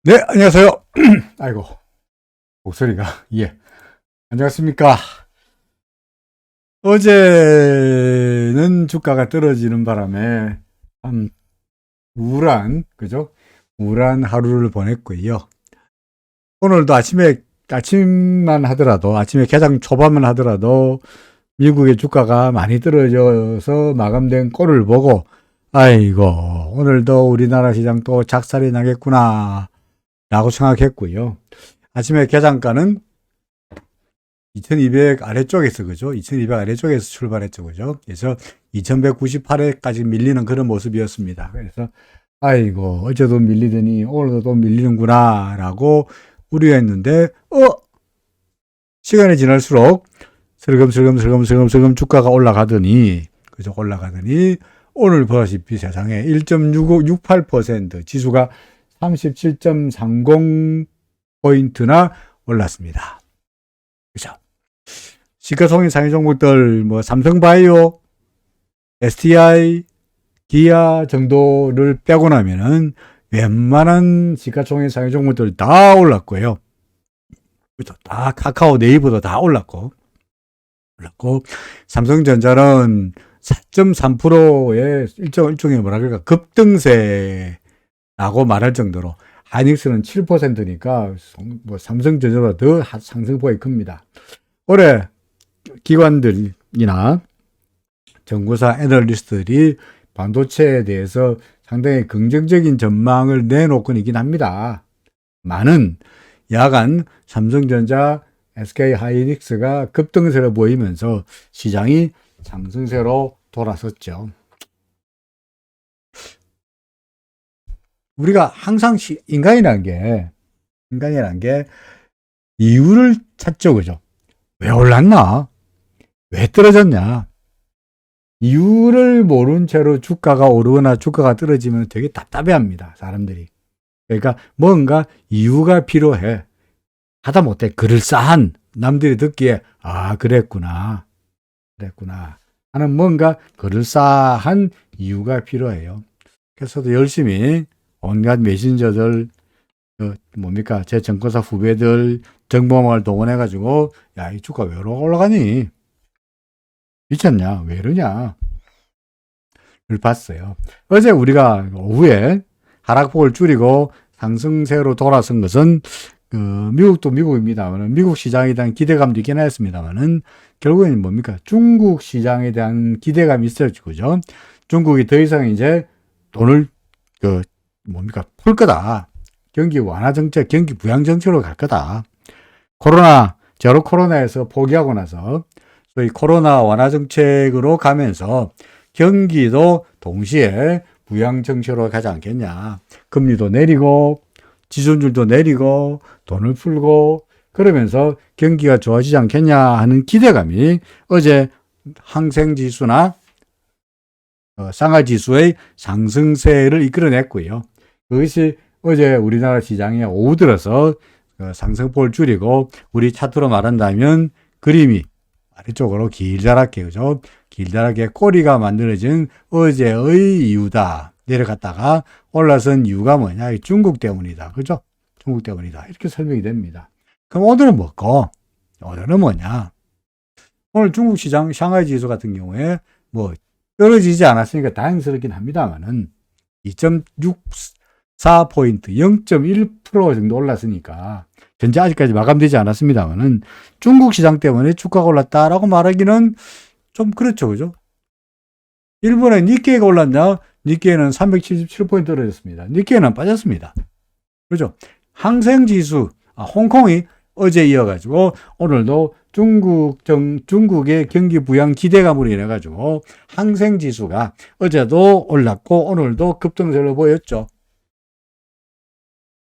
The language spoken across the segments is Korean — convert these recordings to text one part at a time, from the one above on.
네, 안녕하세요. 아이고, 목소리가, 예. 안녕하십니까. 어제는 주가가 떨어지는 바람에 참 우울한, 그죠? 우울한 하루를 보냈고요. 오늘도 아침만 하더라도, 아침에 개장 초반만 하더라도 미국의 주가가 많이 떨어져서 마감된 꼴을 보고, 아이고, 오늘도 우리나라 시장 또 작살이 나겠구나, 라고 생각했고요. 아침에 개장가는 2200 아래쪽에서, 그죠? 2200 아래쪽에서 출발했죠, 그죠? 그래서 2198회까지 밀리는 그런 모습이었습니다. 그래서, 아이고, 어제도 밀리더니 오늘도 또 밀리는구나, 라고 우려했는데, 시간이 지날수록 슬금슬금 주가가 올라가더니, 그죠? 올라가더니, 오늘 보다시피 세상에 1.6568% 지수가 37.30포인트나 올랐습니다. 그죠? 시가총액 상위 종목들 뭐 삼성바이오, STI, 기아 정도를 빼고 나면은 웬만한 시가총액 상위 종목들 다 올랐고요. 그죠? 다 카카오 네이버도 다 올랐고 삼성전자는 4.3%의 일종의 뭐라 그럴까 급등세라고 말할 정도로 하이닉스는 7%니까 뭐 삼성전자보다 더 상승폭이 큽니다. 올해 기관들이나 정부사 애널리스트들이 반도체에 대해서 상당히 긍정적인 전망을 내놓곤 있긴 합니다. 많은 야간 삼성전자, SK하이닉스가 급등세로 보이면서 시장이 상승세로 돌아섰죠. 우리가 항상 인간이라는 게 이유를 찾죠, 그죠? 왜 올랐나? 왜 떨어졌냐? 이유를 모른 채로 주가가 오르거나 주가가 떨어지면 되게 답답해 합니다, 사람들이. 그러니까 뭔가 이유가 필요해. 하다못해 그럴싸한 남들이 듣기에, 아, 그랬구나. 하는 뭔가 그럴싸한 이유가 필요해요. 그래서 열심히 온갖 메신저들, 제 증권사 후배들, 정보망을 동원해가지고, 야, 이 주가 왜 올라가니? 미쳤냐? 왜 이러냐? 를 봤어요. 어제 우리가 오후에 하락폭을 줄이고 상승세로 돌아선 것은, 미국도 미국입니다만, 미국 시장에 대한 기대감도 있긴 했습니다만은, 결국에는 뭡니까? 중국 시장에 대한 기대감이 있었죠. 그죠? 중국이 더 이상 이제 돈을, 풀 거다. 경기 완화 정책, 경기 부양 정책으로 갈 거다. 제로 코로나에서 포기하고 나서 소위 코로나 완화 정책으로 가면서 경기도 동시에 부양 정책으로 가지 않겠냐. 금리도 내리고 지준율도 내리고 돈을 풀고 그러면서 경기가 좋아지지 않겠냐 하는 기대감이 어제 항생지수나 상하지수의 상승세를 이끌어냈고요. 그것이 어제 우리나라 시장에 오후 들어서 상승폭을 줄이고 우리 차트로 말한다면 그림이 아래쪽으로 길다랗게, 그죠? 길다랗게 꼬리가 만들어진 어제의 이유다. 내려갔다가 올라선 이유가 뭐냐? 중국 때문이다. 그죠? 중국 때문이다. 이렇게 설명이 됩니다. 그럼 오늘은 뭐고? 오늘은 뭐냐? 오늘 중국 시장 샹하이 지수 같은 경우에 뭐 떨어지지 않았으니까 다행스럽긴 합니다만은 2.64포인트, 0.1% 정도 올랐으니까 현재 아직까지 마감되지 않았습니다만은 중국 시장 때문에 주가가 올랐다라고 말하기는 좀 그렇죠, 그죠? 일본의 니케이가 올랐냐? 니케이는 377포인트 떨어졌습니다. 니케이는 빠졌습니다. 그죠? 항생지수, 홍콩이 어제 이어가지고 오늘도 중국의 경기 부양 기대감으로 인해가지고 항생지수가 어제도 올랐고 오늘도 급등세로 보였죠.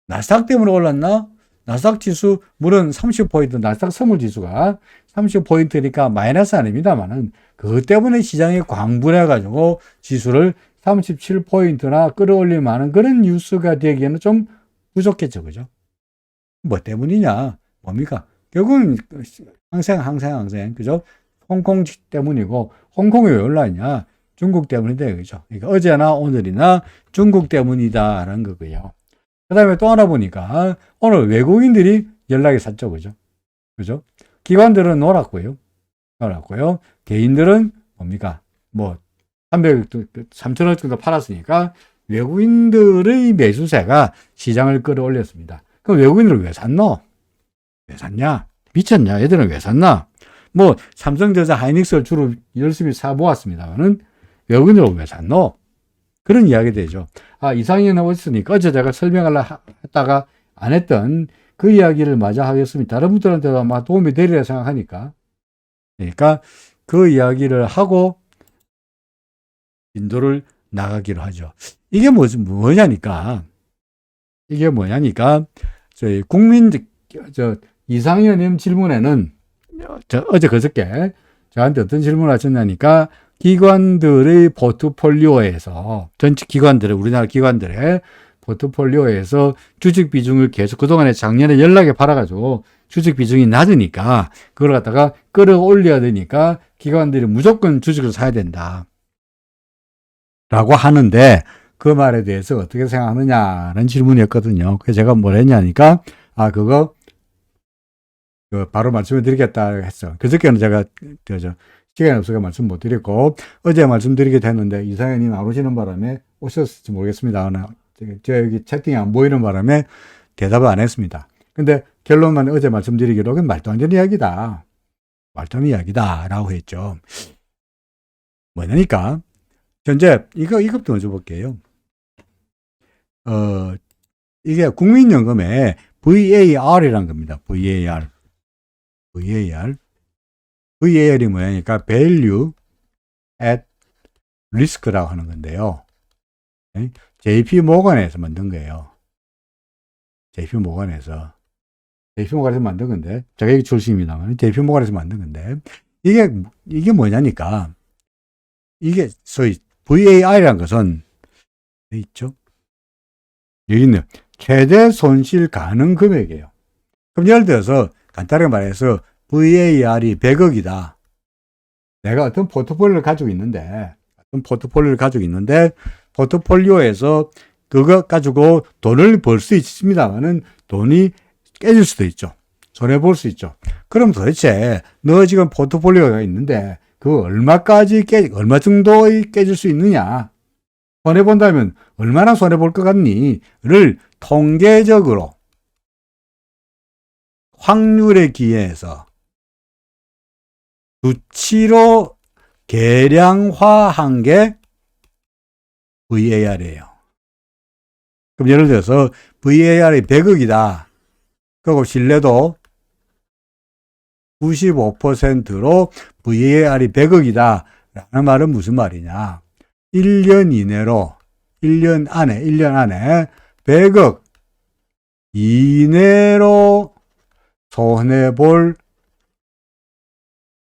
나스닥 때문에 올랐나? 나스닥 지수, 물론 30포인트, 나스닥 선물 지수가 30포인트니까 마이너스 아닙니다만은, 그것 때문에 시장이 광분해가지고 지수를 37포인트나 끌어올릴 만한 그런 뉴스가 되기에는 좀 부족했죠. 그죠? 뭐 때문이냐? 뭡니까? 결국은 항생. 그죠? 홍콩 때문이고, 홍콩이 왜 올랐냐? 중국 때문이다. 그죠? 그러니까 어제나 오늘이나 중국 때문이다라는 거고요. 그 다음에 또 하나 보니까 오늘 외국인들이 연락이 샀죠. 그죠? 그죠? 기관들은 놀았고요. 개인들은 뭡니까? 뭐, 3천억 정도 팔았으니까 외국인들의 매수세가 시장을 끌어올렸습니다. 그럼 외국인들은 왜 샀노? 왜 샀냐? 미쳤냐? 얘들은 왜 샀나? 뭐, 삼성전자, 하이닉스를 주로 열심히 사모았습니다만은 외국인들은 왜 샀노? 그런 이야기 되죠. 아, 이상이 나왔으니까 어제 제가 설명하려 했다가 안 했던 그 이야기를 마저 하겠습니다. 다른 분들한테도 아마 도움이 되리라 생각하니까. 그러니까 그 이야기를 하고 인도를 나가기로 하죠. 이게 뭐냐니까. 저희 이상현님 질문에는 어제 그저께 저한테 어떤 질문을 하셨냐니까 기관들의 포트폴리오에서 전체 기관들의 우리나라 기관들의 포트폴리오에서 주식 비중을 계속 그동안에 작년에 연락에 팔아가지고 주식 비중이 낮으니까 그걸 갖다가 끌어올려야 되니까 기관들이 무조건 주식을 사야 된다 라고 하는데 그 말에 대해서 어떻게 생각하느냐는 질문이었거든요. 그래서 제가 뭘 했냐니까 그거 바로 말씀을 드리겠다 했어. 그저께는 제가 시간이 없어서 말씀 못 드렸고 어제 말씀드리게 됐는데 이상현님 안 오시는 바람에 오셨을지 모르겠습니다. 제가 여기 채팅이 안 보이는 바람에 대답을 안 했습니다. 근데 결론만 어제 말씀드리기로 그건 말도 안 되는 이야기다. 말도 안 되는 이야기다 라고 했죠. 뭐냐니까 현재 이것도 먼저 볼게요. 이게 국민연금의 VAR이란 겁니다. VAR이 뭐냐니까 Value at Risk라고 하는 건데요. JP 모건에서 만든 거예요. JP 모건에서 만든 건데, 제가 여기 출신입니다만, JP 모건에서 만든 건데, 이게 뭐냐니까, 이게 소위 VAR이라는 것은, 여기 있죠? 여기 있는 최대 손실 가능 금액이에요. 그럼 예를 들어서, 간단하게 말해서, VAR이 100억이다. 내가 어떤 포트폴리오를 가지고 있는데, 포트폴리오에서 그거 가지고 돈을 벌 수 있습니다만은 돈이 깨질 수도 있죠. 손해볼 수 있죠. 그럼 도대체 너 지금 포트폴리오가 있는데 그 얼마 정도 깨질 수 있느냐? 손해본다면 얼마나 손해볼 것 같니? 를 통계적으로 확률에 기해서 수치로 계량화한 게 VAR이에요. 그럼 예를 들어서 VAR이 100억이다. 그리고 신뢰도 95%로 VAR이 100억이다. 라는 말은 무슨 말이냐. 1년 안에 100억 이내로 손해볼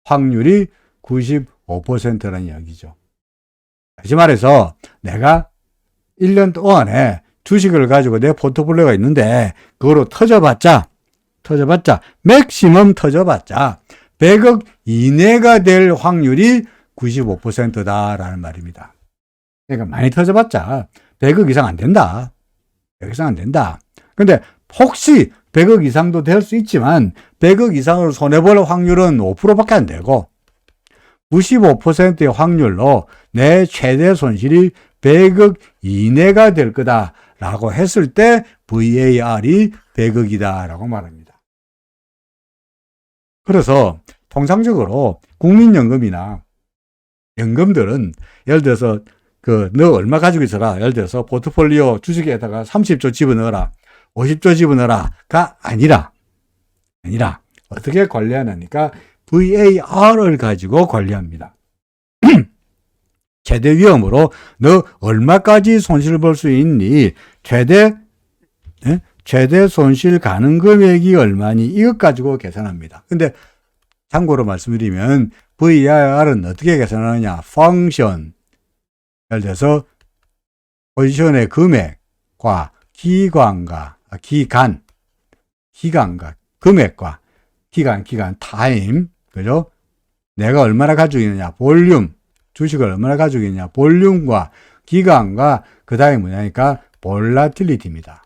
확률이 95%라는 이야기죠. 다시 말해서 내가 1년 동안에 주식을 가지고 내 포트폴리오가 있는데 그거로 터져봤자 맥시멈 터져봤자 100억 이내가 될 확률이 95%다라는 말입니다. 그러니까 많이 터져봤자 100억 이상 안 된다. 100억 이상 안 된다. 근데 혹시 100억 이상도 될 수 있지만 100억 이상으로 손해볼 확률은 5%밖에 안 되고 95%의 확률로 내 최대 손실이 100억 이내가 될 거다라고 했을 때 VAR이 100억이다라고 말합니다. 그래서 통상적으로 국민연금이나 연금들은 예를 들어서 너 얼마 가지고 있어라. 예를 들어서 포트폴리오 주식에다가 30조 집어넣어라. 50조 집어넣어라가 아니라 어떻게 관리하냐니까 VAR을 가지고 관리합니다. 최대 위험으로 너 얼마까지 손실을 볼 수 있니? 최대 손실 가능 금액이 얼마니? 이것 가지고 계산합니다. 근데 참고로 말씀드리면 VAR은 어떻게 계산하느냐? 펑션. 예를 들어서 포지션의 금액과 기간과 금액과 타임, 그죠? 내가 얼마나 가지고 있느냐, 볼륨, 주식을 얼마나 가지고 있느냐, 볼륨과 기간과 그 다음에 뭐냐니까 볼라틸리티입니다.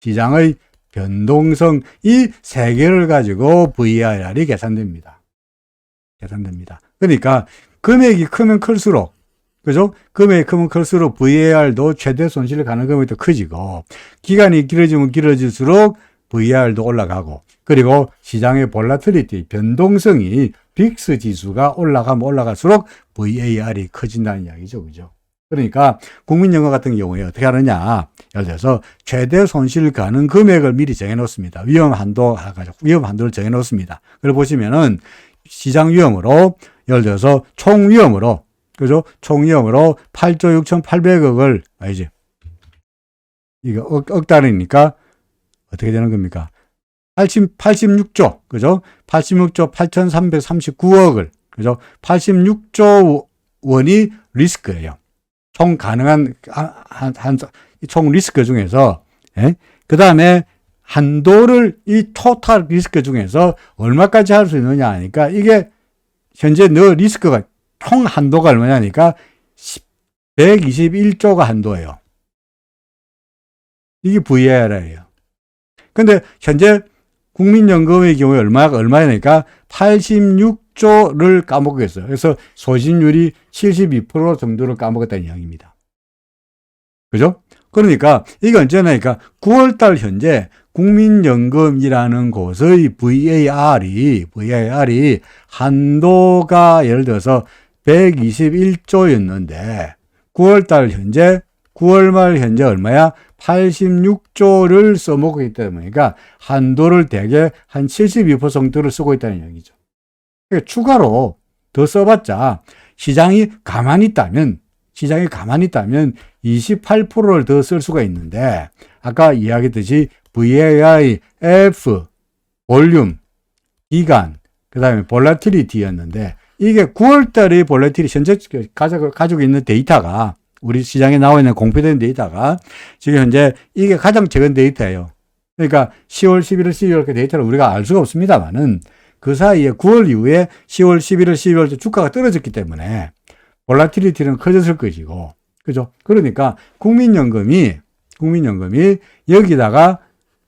시장의 변동성, 이 세 개를 가지고 VAR이 계산됩니다. 그러니까 금액이 크면 클수록, 그죠? 금액이 크면 클수록 VAR도 최대 손실 가능 금액이 더 커지고, 기간이 길어지면 길어질수록 VAR도 올라가고, 그리고 시장의 볼라틸리티, 변동성이 빅스 지수가 올라가면 올라갈수록 VAR이 커진다는 이야기죠. 그죠? 그러니까 국민연금 같은 경우에 어떻게 하느냐. 예를 들어서 최대 손실 가능 금액을 미리 정해 놓습니다. 위험 한도를 정해 놓습니다. 그걸 보시면은 시장 위험으로, 예를 들어서 총 위험으로, 그죠? 총 위험으로 8조 6,800억을, 알지? 이거 억 달이니까 어떻게 되는 겁니까? 86조, 그죠? 86조 8,339억을, 그죠? 86조 원이 리스크예요. 총 가능한, 총 리스크 중에서, 예? 그 다음에 한도를 이 토탈 리스크 중에서 얼마까지 할 수 있느냐 하니까 이게 현재 너 리스크가 총 한도가 얼마냐니까 121조가 한도예요. 이게 VAR이에요. 근데 현재 국민연금의 경우에 얼마냐니까 86조를 까먹겠어요. 그래서 소진율이 72% 정도를 까먹었다는 이야기입니다. 그죠? 그러니까 이게 언제냐니까 9월달 현재 국민연금이라는 곳의 VAR이 한도가 예를 들어서 121조였는데 9월 말 현재 얼마야? 86조를 써먹고 있기 때문에, 그러니까 한도를 대개 한 72%를 쓰고 있다는 얘기죠. 그러니까 추가로 더 써봤자 시장이 가만히 있다면 28%를 더 쓸 수가 있는데, 아까 이야기했듯이 VAI, F, 볼륨, 기간, 그 다음에 볼라티리티였는데, 이게 9월달의 볼라티리티, 현재 가지고 있는 데이터가, 우리 시장에 나와 있는 공표된 데이터가 지금 현재 이게 가장 최근 데이터예요. 그러니까 10월, 11월, 12월 그 데이터를 우리가 알 수가 없습니다만은 그 사이에 9월 이후에 10월, 11월, 12월 주가가 떨어졌기 때문에 볼라티리티는 커졌을 것이고, 그죠? 그러니까 국민연금이 여기다가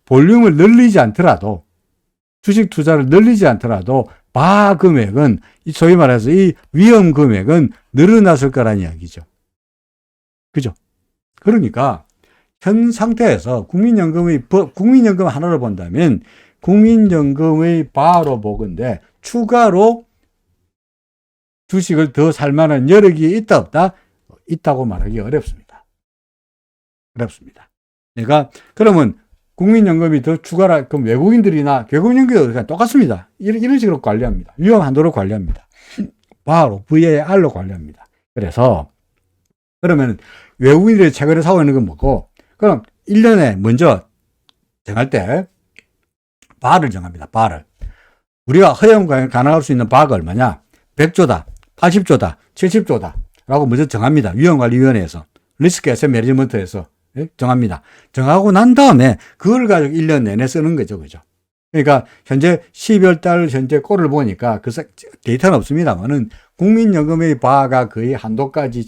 볼륨을 늘리지 않더라도, 주식 투자를 늘리지 않더라도 바 금액은, 소위 말해서 이 위험 금액은 늘어났을 거라는 이야기죠. 그죠? 그러니까 현 상태에서 국민연금 하나로 본다면 국민연금의 바로 보건데, 추가로 주식을 더 살 만한 여력이 있다 없다? 있다고 말하기 어렵습니다. 그러니까 그러면 국민연금이 더 추가라, 그럼 외국인들이나 외국인연금도 똑같습니다. 이런 식으로 관리합니다. 위험 한도로 관리합니다. 바로 VAR로 관리합니다. 그래서 그러면 외국인들이 최근에 사고 있는 건 뭐고? 그럼 1년에 먼저 정할 때 바를 정합니다. 바를. 우리가 허용 가능할 수 있는 바가 얼마냐? 100조다, 80조다, 70조다 라고 먼저 정합니다. 위험관리위원회에서, 리스크 애셋 매니지먼트에서 정합니다. 정하고 난 다음에 그걸 가지고 1년 내내 쓰는 거죠. 그죠? 그러니까 현재 12월 달 현재 꼴을 보니까 그 데이터는 없습니다만은 국민연금의 바가 거의 한도까지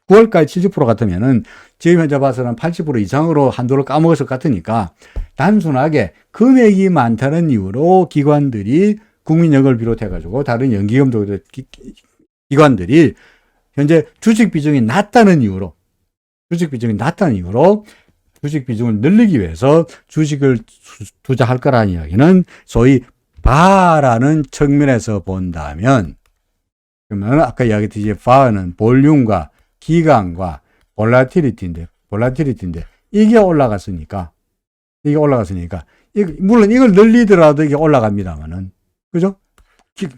9월까지 70% 같으면은 지금 현재 봐서는 80% 이상으로 한도를 까먹었을 것 같으니까, 단순하게 금액이 많다는 이유로 기관들이, 국민연금을 비롯해가지고 다른 연기금도 기관들이 현재 주식 비중이 낮다는 이유로 주식 비중을 늘리기 위해서 주식을 투자할 거라는 이야기는, 소위 바라는 측면에서 본다면, 그러면 아까 이야기했듯이 바는 볼륨과 기간과 볼라티리티인데 이게 올라갔으니까 물론 이걸 늘리더라도 이게 올라갑니다만은, 그죠?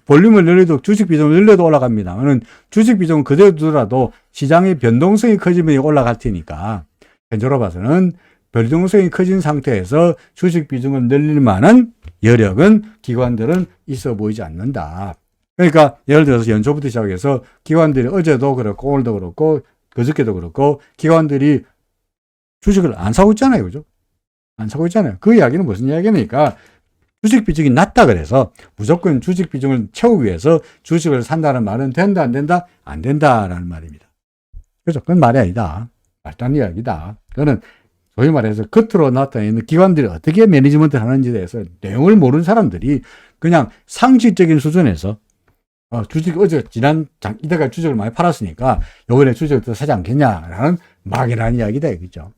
볼륨을 늘려도, 주식 비중을 늘려도 올라갑니다만은, 주식 비중은 그대로 두더라도 시장의 변동성이 커지면 올라갈 테니까, 현재로 봐서는 변동성이 커진 상태에서 주식 비중을 늘릴 만한 여력은 기관들은 있어 보이지 않는다. 그러니까 예를 들어서 연초부터 시작해서 기관들이 어제도 그렇고 오늘도 그렇고 그저께도 그렇고 기관들이 주식을 안 사고 있잖아요. 그죠? 안 사고 있잖아요. 그 이야기는 무슨 이야기입니까? 주식 비중이 낮다 그래서 무조건 주식 비중을 채우기 위해서 주식을 산다는 말은 된다 안 된다? 안 된다라는 말입니다. 그죠? 그건 말이 아니다. 말도 안 이야기다. 그거는 소위 말해서 겉으로 나타내는 기관들이 어떻게 매니지먼트를 하는지에 대해서 내용을 모르는 사람들이 그냥 상식적인 수준에서 주식 어제 이때까지 주식을 많이 팔았으니까 요번에 주식을 더 사지 않겠냐라는 막연한 이야기다 이거죠.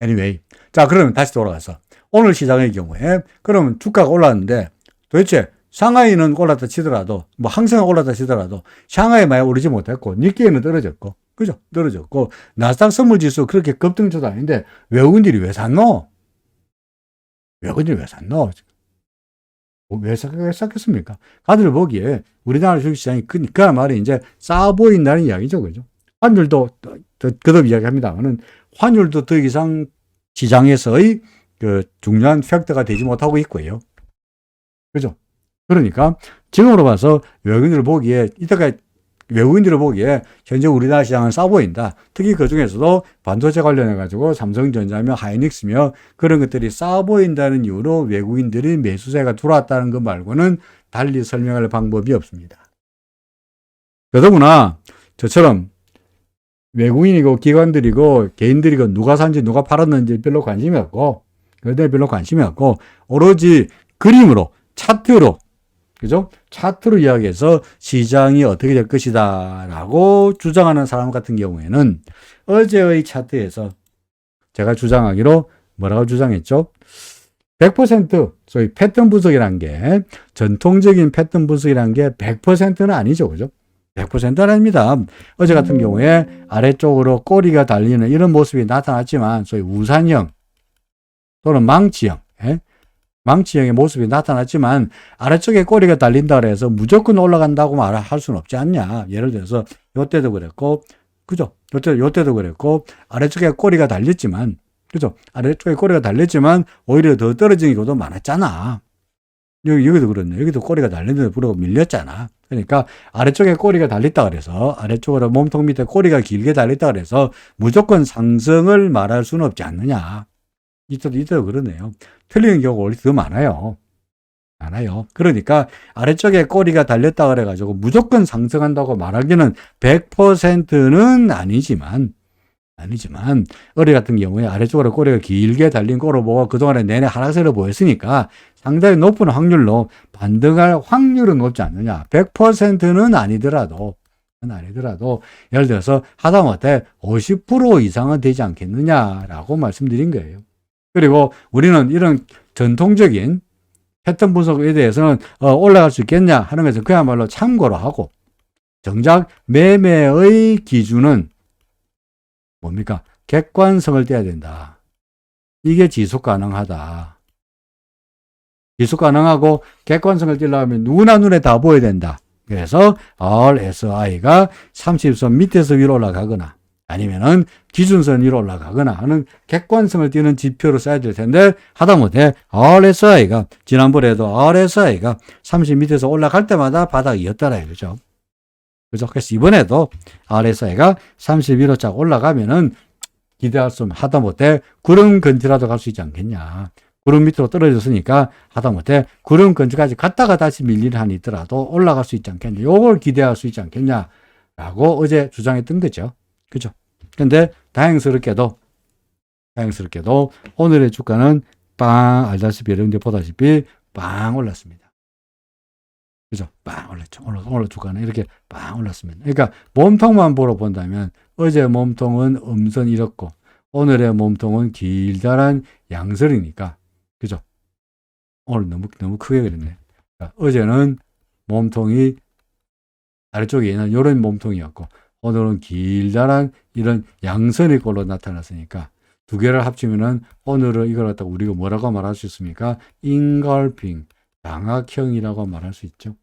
anyway, 자 그러면 다시 돌아가서 오늘 시장의 경우에 그러면 주가가 올랐는데 도대체 상하이는 올랐다 치더라도 뭐 항생은 올랐다 치더라도 샹하이 많이 오르지 못했고 니케이는 떨어졌고 그죠? 떨어졌고 나스닥 선물지수 그렇게 급등주도 아닌데 외국인들이 왜 샀노? 외국인들이 왜 샀노? 왜 샀겠습니까? 다들 보기에 우리나라 주식시장이 그야말로 이제 싸 보인다는 이야기죠. 그죠? 환율도 거듭 이야기합니다만은 환율도 더 이상 시장에서의 그 중요한 팩터가 되지 못하고 있고요. 그죠? 그러니까 지금으로 봐서 외국인들을 보기에 현재 우리나라 시장은 싸 보인다. 특히 그 중에서도 반도체 관련해가지고 삼성전자며 하이닉스며 그런 것들이 싸 보인다는 이유로 외국인들이 매수세가 들어왔다는 것 말고는 달리 설명할 방법이 없습니다. 더더구나 저처럼 외국인이고 기관들이고 개인들이고 누가 산지 누가 팔았는지 별로 관심이 없고 그때 별로 관심이 없고 오로지 그림으로 차트로 그죠? 차트로 이야기해서 시장이 어떻게 될 것이다 라고 주장하는 사람 같은 경우에는 어제의 차트에서 제가 주장하기로 뭐라고 주장했죠? 100% 소위 패턴 분석이라는 게 전통적인 패턴 분석이라는 게 100%는 아니죠. 그죠? 100%는 아닙니다. 어제 같은 경우에 아래쪽으로 꼬리가 달리는 이런 모습이 나타났지만 소위 우산형 또는 망치형 망치형의 모습이 나타났지만 아래쪽에 꼬리가 달린다 그래서 무조건 올라간다고 말할 수는 없지 않냐. 예를 들어서 요때도 그랬고 그죠? 요때도 그랬고 아래쪽에 꼬리가 달렸지만 그죠? 아래쪽에 꼬리가 달렸지만 오히려 더 떨어지는 경우도 많았잖아. 여기도 그렇네. 여기도 꼬리가 달렸는데 불구하고 밀렸잖아. 그러니까 아래쪽에 꼬리가 달렸다 그래서 아래쪽으로 몸통 밑에 꼬리가 길게 달렸다 그래서 무조건 상승을 말할 수는 없지 않느냐. 이때도 그러네요. 틀리는 경우가 오히려 더 많아요. 그러니까 아래쪽에 꼬리가 달렸다 그래가지고 무조건 상승한다고 말하기는 100%는 아니지만 어제 같은 경우에 아래쪽으로 꼬리가 길게 달린 거로 보고 그동안에 내내 하락세를 보였으니까 상당히 높은 확률로 반등할 확률은 높지 않느냐. 100%는 아니더라도 예를 들어서 하다못해 50% 이상은 되지 않겠느냐라고 말씀드린 거예요. 그리고 우리는 이런 전통적인 패턴 분석에 대해서는 올라갈 수 있겠냐 하는 것은 그야말로 참고로 하고 정작 매매의 기준은 뭡니까? 객관성을 떼야 된다. 이게 지속 가능하다. 지속 가능하고 객관성을 떼려면 누구나 눈에 다 보여야 된다. 그래서 RSI가 30선 밑에서 위로 올라가거나 아니면은 기준선 위로 올라가거나 하는 객관성을 띄는 지표로 써야 될 텐데 하다못해 RSI가 지난번에도 RSI가 30 밑에서 올라갈 때마다 바닥이었더라 이거죠. 그죠? 그래서 이번에도 RSI가 31호 쫙 올라가면은 기대할 수 없는 하다못해 구름 근처라도 갈 수 있지 않겠냐. 구름 밑으로 떨어졌으니까 하다못해 구름 근처까지 갔다가 다시 밀리는 한이 있더라도 올라갈 수 있지 않겠냐. 요걸 기대할 수 있지 않겠냐라고 어제 주장했던 거죠. 그죠? 근데 다행스럽게도 오늘의 주가는 빵 알다시피 여러분들 보다시피 빵 올랐습니다. 그죠? 빵 올랐죠. 오늘 주가는 이렇게 빵 올랐습니다. 그러니까 몸통만 보러 본다면 어제 몸통은 음선 이렇고 오늘의 몸통은 길다란 양설이니까 그죠? 오늘 너무 크게 그렸네. 그러니까 어제는 몸통이 아래쪽에 있는 이런 몸통이었고 오늘은 길다란 이런 양선의 꼴로 나타났으니까 두 개를 합치면은 오늘은 이걸 갖다가 우리가 뭐라고 말할 수 있습니까? 인걸핑, 장악형이라고 말할 수 있죠.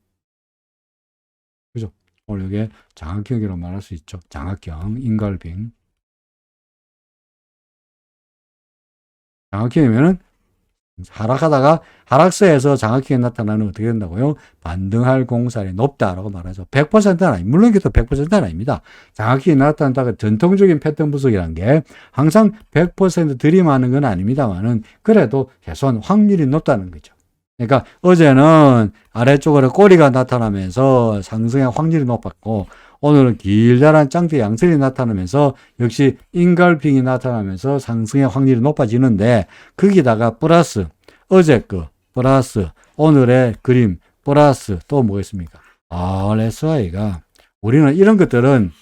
그죠? 오늘 이게 장악형이라고 말할 수 있죠. 장악형, 인걸핑. 장악형이면은 하락하다가 하락세에서 장악형이 나타나면 어떻게 된다고요? 반등할 공산이 높다라고 말하죠. 100%는 아닙니다. 물론 이게 또 100%는 아닙니다. 장악형이 나타난다가 전통적인 패턴 분석이라는 게 항상 100% 들이마는 건 아닙니다만은 그래도 최소한 확률이 높다는 거죠. 그러니까 어제는 아래쪽으로 꼬리가 나타나면서 상승의 확률이 높았고 오늘은 길다란 짱대 양선이 나타나면서 역시 인갈핑이 나타나면서 상승의 확률이 높아지는데 거기다가 플러스 어제 거 플러스 오늘의 그림 플러스 또 뭐겠습니까? RSI가 우리는 이런 것들은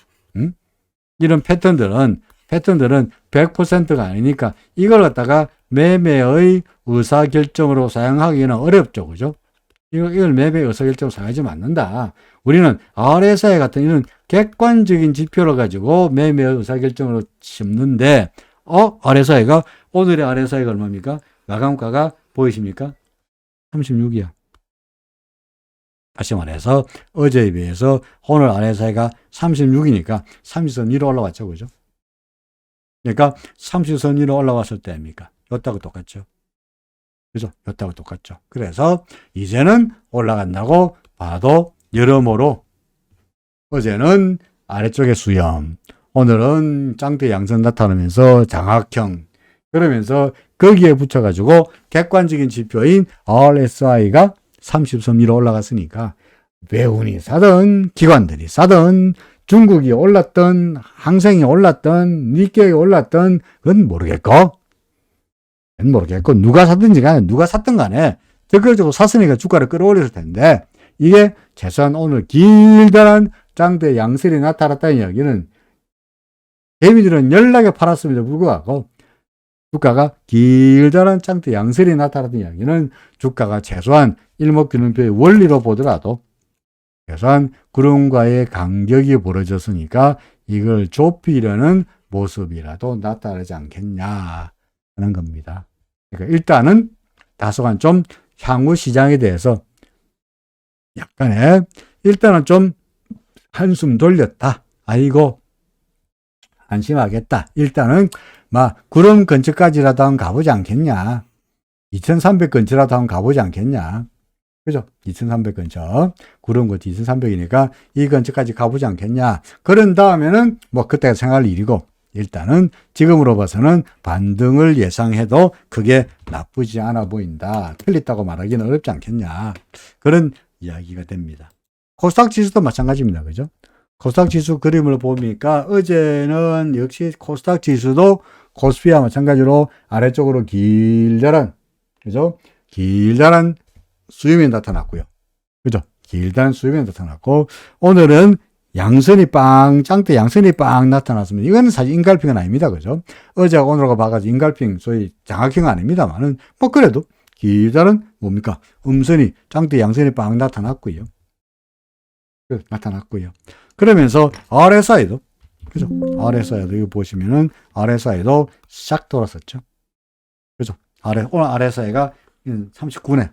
이런 패턴들은 100%가 아니니까 이걸 갖다가 매매의 의사결정으로 사용하기는 어렵죠. 그죠? 이걸 매매 의사결정으로 사용하지 않는다. 우리는 RSI 같은 이런 객관적인 지표를 가지고 매매 의사결정으로 심는데, RSI가, 오늘의 RSI가 얼마입니까? 마감가가 보이십니까? 36이야. 다시 말해서 어제에 비해서 오늘 RSI가 36이니까 30선 위로 올라왔죠. 그죠? 그러니까 30선 위로 올라왔을 때입니까? 요따고 똑같죠. 그죠? 요따고 똑같죠. 그래서 이제는 올라간다고 봐도 여러모로 어제는 아래쪽에 수렴, 오늘은 짱대 양선 나타나면서 장악형, 그러면서 거기에 붙여가지고 객관적인 지표인 RSI가 30선 위로 올라갔으니까 외운이 사든 기관들이 사든 중국이 올랐던 항생이 올랐던 니케이 올랐던 그건 모르겠고 누가 샀든지 간에 누가 샀든 간에 적극적으로 샀으니까 주가를 끌어올렸을 텐데 이게 최소한 오늘 길다란 짱대 양설이 나타났다는 이야기는 개미들은 연락에 팔았음에도 불구하고 주가가 길다란 짱대 양설이 나타났다는 이야기는 주가가 최소한 일목균형표의 원리로 보더라도 최소한 구름과의 간격이 벌어졌으니까 이걸 좁히려는 모습이라도 나타나지 않겠냐 하는 겁니다. 그러니까 일단은 다소간 좀 향후 시장에 대해서 약간의 일단은 좀 한숨 돌렸다. 아이고 안심하겠다. 일단은 막 구름 근처까지라도 한번 가보지 않겠냐. 2300 근처라도 한번 가보지 않겠냐. 그죠? 2300 근처. 구름 근처 2300이니까 이 근처까지 가보지 않겠냐. 그런 다음에는 뭐 그때가 생각할 일이고 일단은 지금으로 봐서는 반등을 예상해도 그게 나쁘지 않아 보인다. 틀렸다고 말하기는 어렵지 않겠냐. 그런 이야기가 됩니다. 코스닥 지수도 마찬가지입니다. 그죠? 코스닥 지수 그림을 보니까 어제는 역시 코스닥 지수도 코스피와 마찬가지로 아래쪽으로 길다란, 그죠? 길다란 수렴이 나타났고요. 그죠? 길다란 수렴이 나타났고, 오늘은 양선이 짱대 양선이 나타났습니다. 이거는 사실 인갈핑은 아닙니다. 그죠? 어제와 오늘과 봐가지고 인갈핑, 소위 장악형은 아닙니다만은, 뭐, 그래도 길다란 뭡니까? 짱대 양선이 나타났고요. 나타났고요. 그러면서 RSI도, 그죠? RSI도 이거 보시면은 RSI도 싹 돌았었죠. 그죠? 오늘 RSI가 39네.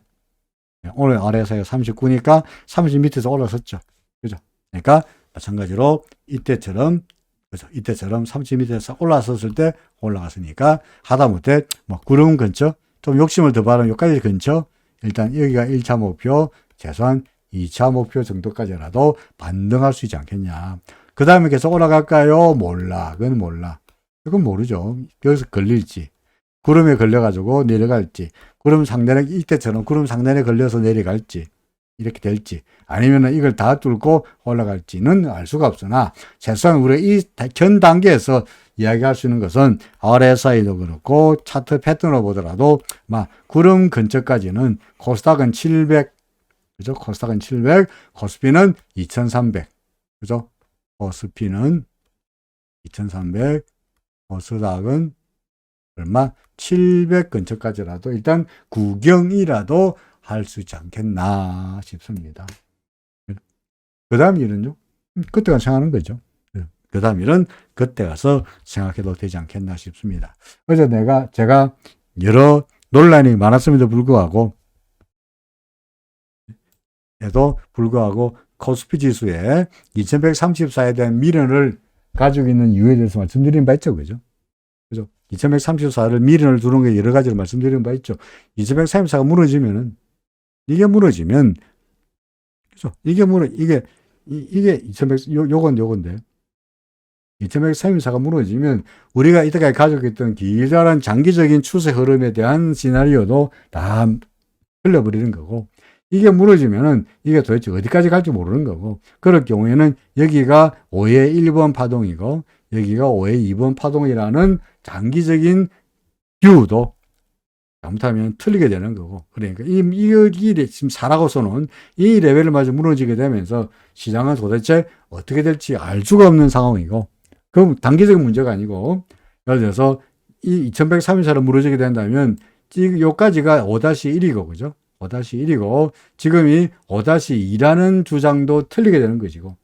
오늘 RSI가 39니까 30 밑에서 올라섰죠. 그죠? 그러니까 마찬가지로 이때처럼, 그죠? 이때처럼 30 밑에서 올라섰을 때 올라갔으니까 하다못해 뭐 구름 근처, 좀 욕심을 더 바르면 여기까지 근처, 일단 여기가 1차 목표, 최소한 2차 목표 정도까지라도 반등할 수 있지 않겠냐. 그 다음에 계속 올라갈까요? 몰라. 그건 몰라. 그건 모르죠. 여기서 걸릴지. 구름에 걸려가지고 내려갈지. 이때처럼 구름 상단에 걸려서 내려갈지. 이렇게 될지. 아니면 이걸 다 뚫고 올라갈지는 알 수가 없으나, 최소한 우리가 이 전 단계에서 이야기할 수 있는 것은 RSI도 그렇고, 차트 패턴으로 보더라도, 구름 근처까지는 코스닥은 700, 그죠? 코스닥은 700, 코스피는 2300. 그죠? 코스피는 2300, 코스닥은 얼마? 700 근처까지라도 일단 구경이라도 할 수 있지 않겠나 싶습니다. 그 다음 일은요? 그때 가서 생각하는 거죠. 그 다음 일은 그때 가서 생각해도 되지 않겠나 싶습니다. 어제 제가 여러 논란이 많았음에도 불구하고 코스피 지수에 2134에 대한 미련을 가지고 있는 이유에 대해서 말씀드린 바 있죠. 그죠? 2134를 미련을 두는 게 여러 가지로 말씀드린 바 있죠. 2134가 무너지면은, 그죠? 이게 2100, 요건데. 2134가 무너지면 우리가 이때까지 가지고 있던 길다란 장기적인 추세 흐름에 대한 시나리오도 다 흘려버리는 거고, 이게 무너지면은 이게 도대체 어디까지 갈지 모르는 거고, 그럴 경우에는 여기가 5의 1번 파동이고 여기가 5의 2번 파동이라는 장기적인 뷰도 잘못하면 틀리게 되는 거고, 그러니까 이 지금 4라고서는 이 레벨을 마저 무너지게 되면서 시장은 도대체 어떻게 될지 알 수가 없는 상황이고, 그 단기적인 문제가 아니고, 예를 들어서 이 2134로 무너지게 된다면 요까지가 5-1이고, 그죠? 5-1이고, 지금 이 5-2라는 주장도 틀리게 되는 것이고,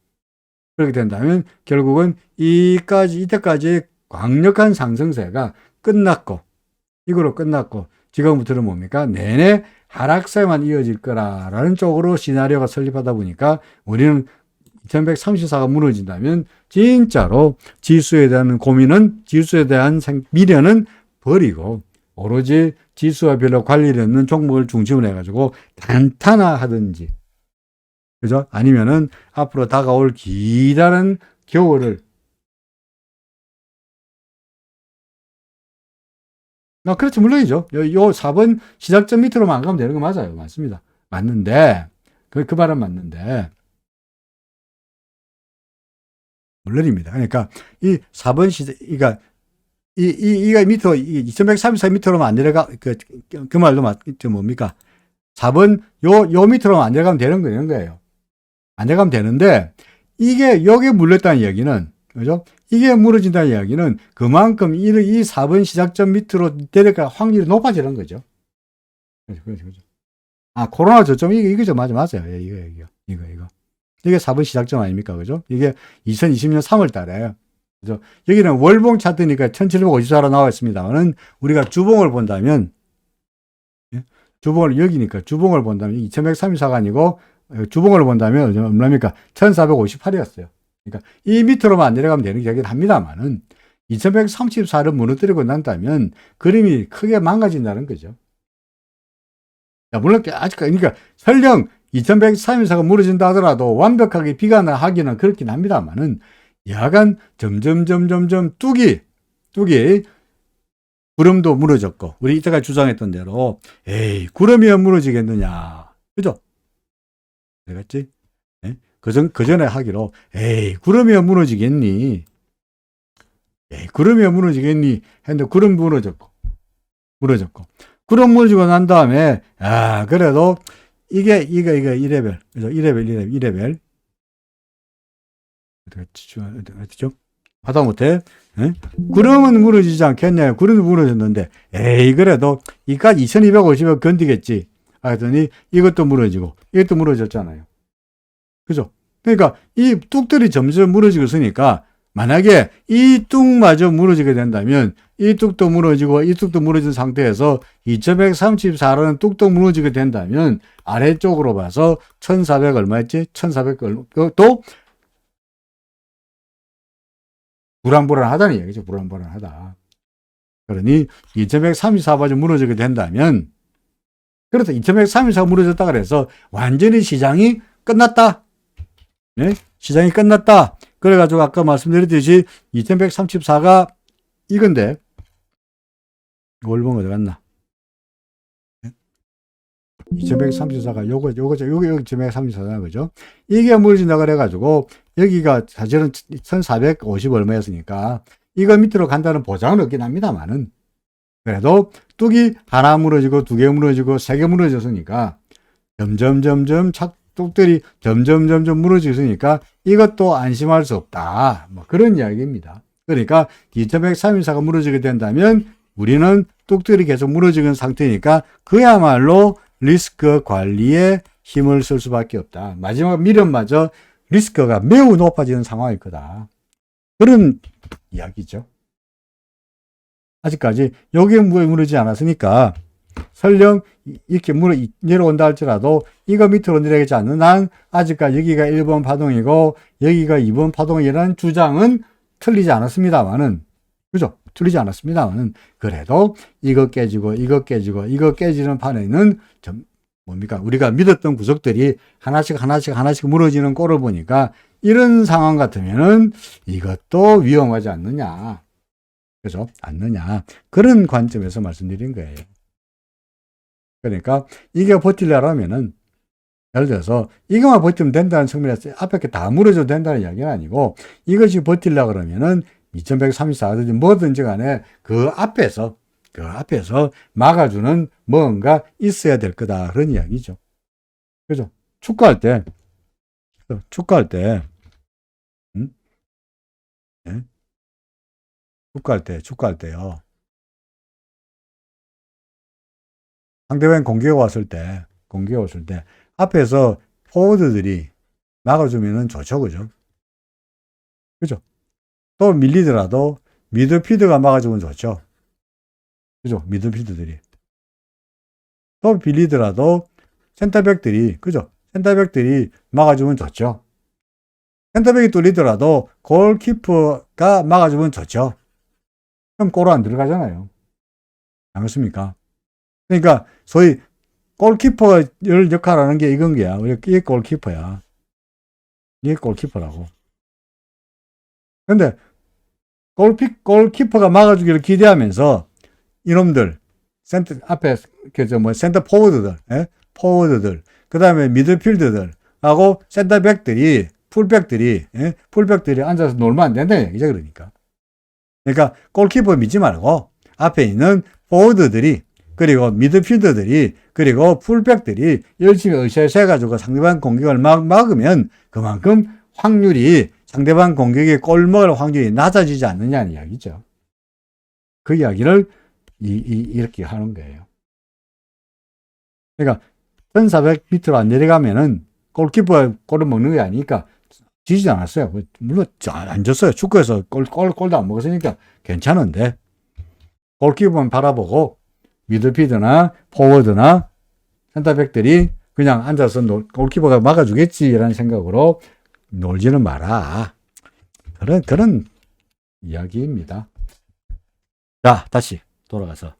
그렇게 된다면 결국은 이때까지 강력한 상승세가 끝났고, 이거로 끝났고, 지금부터는 뭡니까? 내내 하락세만 이어질 거라는 쪽으로 시나리오가 설립하다 보니까 우리는 2134가 무너진다면 진짜로 지수에 대한 고민은, 지수에 대한 미래는 버리고 오로지 지수와 별로 관련 없는 종목을 중심으로 해가지고 단타나하든지, 그죠? 아니면은 앞으로 다가올 기다란 겨울을, 그렇죠. 물론이죠. 요 4번 시작점 밑으로만 안 가면 되는 거 맞아요. 맞습니다. 맞는데, 그 말은 맞는데, 물론입니다. 그러니까, 이 4번 그러니까, 이가 밑으로, 2134 밑으로만 안 내려가, 그 말도 뭡니까? 4번, 요 밑으로만 안 내려가면 되는 거예요. 안 내려가면 되는데, 여기에 물렸다는 이야기는, 그죠? 이게 무너진다는 이야기는 그만큼 이 4번 시작점 밑으로 내려갈 확률이 높아지는 거죠. 그렇죠. 코로나 저점, 이거죠. 맞아요. 이거. 이게 4번 시작점 아닙니까? 그죠? 이게 2020년 3월 달에. 그죠? 여기는 월봉 차트니까 1754로 나와 있습니다만은 우리가 주봉을 본다면, 주봉을 여기니까 주봉을 본다면 2134가 아니고 주봉을 본다면 얼마입니까? 1458이었어요. 그러니까 이 밑으로만 안 내려가면 되는 이야기는 합니다만은 2134를 무너뜨리고 난다면 그림이 크게 망가진다는 거죠. 물론 그러니까 설령 2134가 무너진다 하더라도 완벽하게 비관하기는 그렇긴 합니다만은 약간 점점 뚝이 구름도 무너졌고, 우리 이때까지 주장했던 대로 에이 구름이 무너지겠느냐, 그죠? 그랬지? 그 전에 하기로, 구름이 무너지겠니? 구름이 무너지겠니? 했는데, 구름 무너졌고. 구름 무너지고 난 다음에, 그래도, 이게 2레벨. 그죠? 2레벨. 어떻게 하다못해, 구름은 무너지지 않겠냐? 구름이 무너졌는데, 그래도, 이까지 2250을 견디겠지. 하더니, 이것도 무너지고, 이것도 무너졌잖아요. 그죠? 그러니까 이 뚝들이 점점 무너지고 있으니까 만약에 이 뚝마저 무너지게 된다면 이 뚝도 무너지고 이 뚝도 무너진 상태에서 2134라는 뚝도 무너지게 된다면 아래쪽으로 봐서 1400 얼마였지? 1400 또 불안불안하다는 얘기죠. 불안불안하다. 그러니 2134마저 무너지게 된다면, 그래서 2134가 무너졌다 그래서 완전히 시장이 끝났다. 네? 시장이 끝났다. 그래가지고 아까 말씀드렸듯이 2134가 이건데, 월봉 어디 갔나? 2134가 요거 2134잖아, 그죠? 이게 무너진다 그래가지고 여기가 사실은 1450 얼마였으니까 이거 밑으로 간다는 보장은 없긴 합니다만은, 그래도 뚝이 하나 무너지고 두 개 무너지고 세 개 무너졌으니까 점점 뚝들이 점점 무너지니까 이것도 안심할 수 없다. 뭐 그런 이야기입니다. 그러니까 2134가 무너지게 된다면 우리는 뚝들이 계속 무너지는 상태니까 그야말로 리스크 관리에 힘을 쓸 수밖에 없다. 마지막 미련마저 리스크가 매우 높아지는 상황일 거다. 그런 이야기죠. 아직까지 여기에 무너지지 않았으니까 설령 이렇게 내려온다 할지라도 이거 밑으로 내려가지 않는 한 아직까지 여기가 1번 파동이고 여기가 2번 파동이라는 주장은 틀리지 않았습니다만은, 그죠? 틀리지 않았습니다만은 그래도 이거 깨지고 이거 깨지는 판에는 뭡니까? 우리가 믿었던 구석들이 하나씩 무너지는 꼴을 보니까 이런 상황 같으면은 이것도 위험하지 않느냐. 그죠? 않느냐. 그런 관점에서 말씀드린 거예요. 그러니까 이게 버틸려면은 예를 들어서 이것만 버티면 된다는 측면에서 앞에 게 다 무너져도 된다는 이야기는 아니고 이것이 버틸려 그러면은 2134든지 뭐든지 간에 그 앞에서 막아주는 뭔가 있어야 될 거다. 그런 이야기죠. 그죠? 축구할 때, 음? 네? 축구할 때요. 상대방 공격이 왔을 때, 앞에서 포워드들이 막아주면은 좋죠. 그죠? 그죠? 또 밀리더라도 미드필드가 막아주면 좋죠. 그죠? 미드필드들이. 또 빌리더라도 센터백들이, 그죠? 센터백들이 막아주면 좋죠. 센터백이 뚫리더라도 골키퍼가 막아주면 좋죠. 그럼 골은 안 들어가잖아요. 안 그렇습니까? 그러니까 소위 골키퍼를 역할하는 게 이건 게야. 이게 골키퍼야. 이게 골키퍼라고. 근데 골키퍼가 막아주기를 기대하면서 이놈들 앞에 센터 포워드들, 예? 포워드들, 그 다음에 미드필드들하고 센터백들이 풀백들이 앉아서 놀면 안 된다는 얘기죠. 그러니까 골키퍼 믿지 말고 앞에 있는 포워드들이 그리고 미드필더들이 그리고 풀백들이 열심히 으쌰으쌰 해가지고 상대방 공격을 막으면 그만큼 상대방 공격에 골 먹을 확률이 낮아지지 않느냐는 이야기죠. 그 이야기를 이렇게 하는 거예요. 그러니까 1400m로 안 내려가면은 골키퍼가 골을 먹는 게 아니니까 지지 않았어요. 물론 안 졌어요. 축구에서 골도 안 먹었으니까 괜찮은데 골키퍼만 바라보고 미드필더나 포워드나 센터백들이 그냥 앉아서 골키퍼가 막아주겠지라는 생각으로 놀지는 마라. 그런 이야기입니다. 자, 다시 돌아가서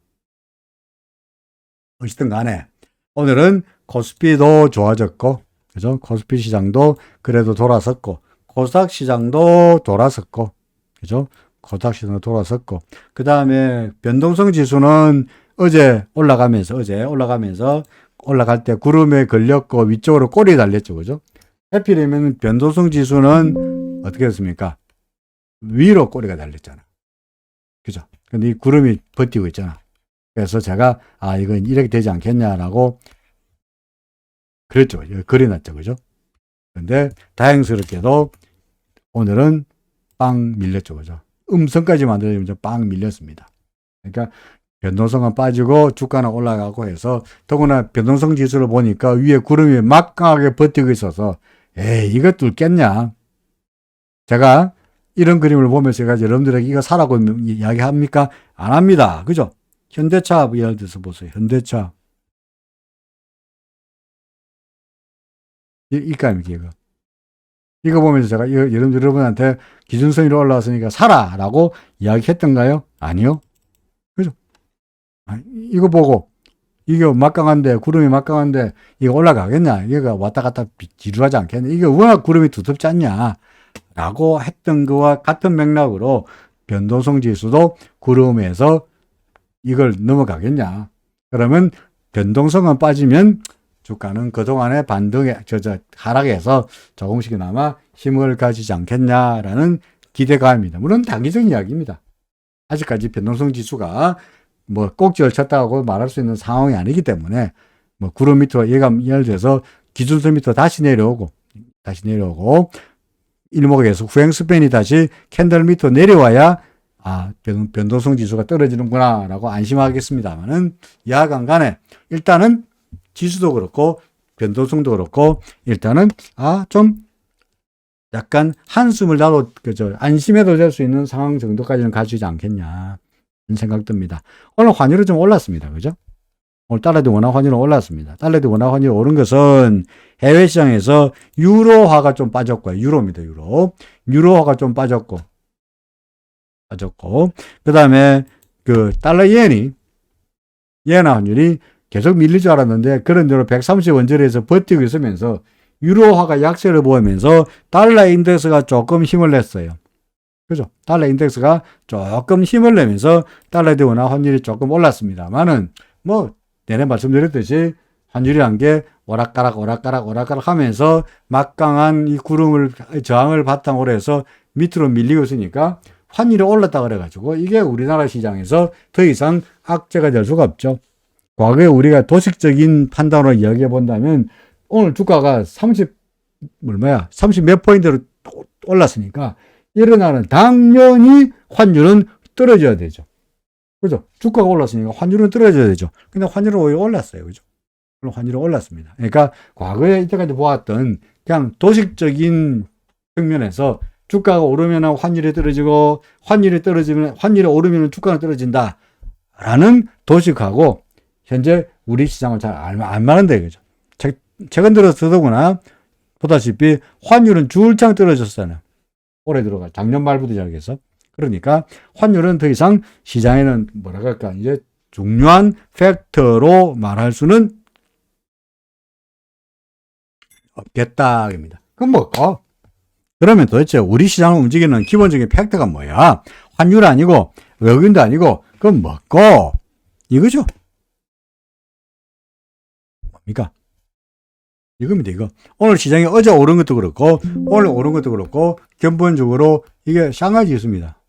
어쨌든 간에 오늘은 코스피도 좋아졌고, 그죠? 코스피 시장도 그래도 돌아섰고, 코스닥 시장도 돌아섰고, 그죠? 코스닥 시장도 돌아섰고, 그 다음에 변동성 지수는 어제 올라가면서 올라갈 때 구름에 걸렸고 위쪽으로 꼬리 달렸죠. 그죠? 하필이면 변동성 지수는 어떻게 됐습니까? 위로 꼬리가 달렸잖아. 그죠? 근데 이 구름이 버티고 있잖아. 그래서 제가 이건 이렇게 되지 않겠냐라고 그랬죠. 그려놨죠. 그죠? 근데 다행스럽게도 오늘은 빵 밀렸죠. 그죠? 음성까지 만들어지면서 빵 밀렸습니다. 그러니까 변동성은 빠지고 주가는 올라가고 해서 더구나 변동성 지수를 보니까 위에 구름이 막강하게 버티고 있어서 이거 뚫겠냐. 제가 이런 그림을 보면서 여러분들에게 이거 사라고 이야기합니까? 안 합니다. 그죠? 현대차 예를 들어서 보세요. 현대차. 이감입니다. 이거 보면서 제가 여러분한테 기준선이로 올라왔으니까 사라라고 이야기했던가요? 아니요. 그죠? 이거 보고 이게 막강한데 구름이 막강한데 이거 올라가겠냐? 이거 왔다 갔다 지루하지 않겠냐? 이게 워낙 구름이 두텁지 않냐? 라고 했던 거와 같은 맥락으로 변동성 지수도 구름에서 이걸 넘어가겠냐? 그러면 변동성은 빠지면 주가는 그동안의 하락에서 조금씩이나마 힘을 가지지 않겠냐라는 기대감입니다. 물론 단기적인 이야기입니다. 아직까지 변동성 지수가 꼭지를 쳤다고 말할 수 있는 상황이 아니기 때문에 구름 밑으로 예를 들어서 기준선 밑으로 다시 내려오고 일목에서 후행스팬이 다시 캔들 밑으로 내려와야 변동성 지수가 떨어지는구나 라고 안심하겠습니다만은 여하간 간에 일단은 지수도 그렇고 변동성도 그렇고 일단은 좀 약간 한숨을 나도 안심해도 될 수 있는 상황 정도까지는 가지지 않겠냐 생각 듭니다. 오늘 환율은 좀 올랐습니다. 그죠? 오늘 달러대 원화 환율은 올랐습니다. 달러대 원화 환율이 오른 것은 해외 시장에서 유로화가 좀 빠졌고요. 유로입니다. 유로화가 좀 빠졌고 그 다음에 달러 yen 환율이 계속 밀릴 줄 알았는데 그런 대로 130원짜리에서 버티고 있으면서 유로화가 약세를 보이면서 달러 인덱스가 조금 힘을 냈어요. 그죠? 달러 인덱스가 조금 힘을 내면서 달러 대 원화 환율이 조금 올랐습니다만은 내내 말씀드렸듯이 환율이란 게 오락가락 오락가락 오락가락 하면서 막강한 이 구름을 저항을 바탕으로 해서 밑으로 밀리고 있으니까 환율이 올랐다 그래가지고 이게 우리나라 시장에서 더 이상 악재가 될 수가 없죠. 과거에 우리가 도식적인 판단으로 이야기해 본다면 오늘 주가가 30 몇 포인트로 올랐으니까 일어나는 당연히 환율은 떨어져야 되죠. 그죠? 주가가 올랐으니까 환율은 떨어져야 되죠. 근데 환율은 오히려 올랐어요. 그죠? 환율은 올랐습니다. 그러니까 과거에 이때까지 보았던 그냥 도식적인 측면에서 주가가 오르면 환율이 떨어지고 환율이 오르면 주가는 떨어진다 라는 도식하고 현재 우리 시장을 잘 안 맞는데 그죠? 최근 들어서 더구나 보다시피 환율은 줄창 떨어졌잖아요. 올해 들어가 작년 말부터 시작해서. 그러니까 환율은 더 이상 시장에는 뭐라 할까 이제 중요한 팩터로 말할 수는 없겠다입니다. 그럼 뭐고? 그러면 도대체 우리 시장을 움직이는 기본적인 팩터가 뭐야? 환율 아니고 외국인도 아니고 그건 뭐고? 이거죠. 뭡니까? 이겁니다, 이거. 오늘 시장이 어제 오른 것도 그렇고, 오늘 오른 것도 그렇고,根本적으로 이게 샹하이 지수입니다.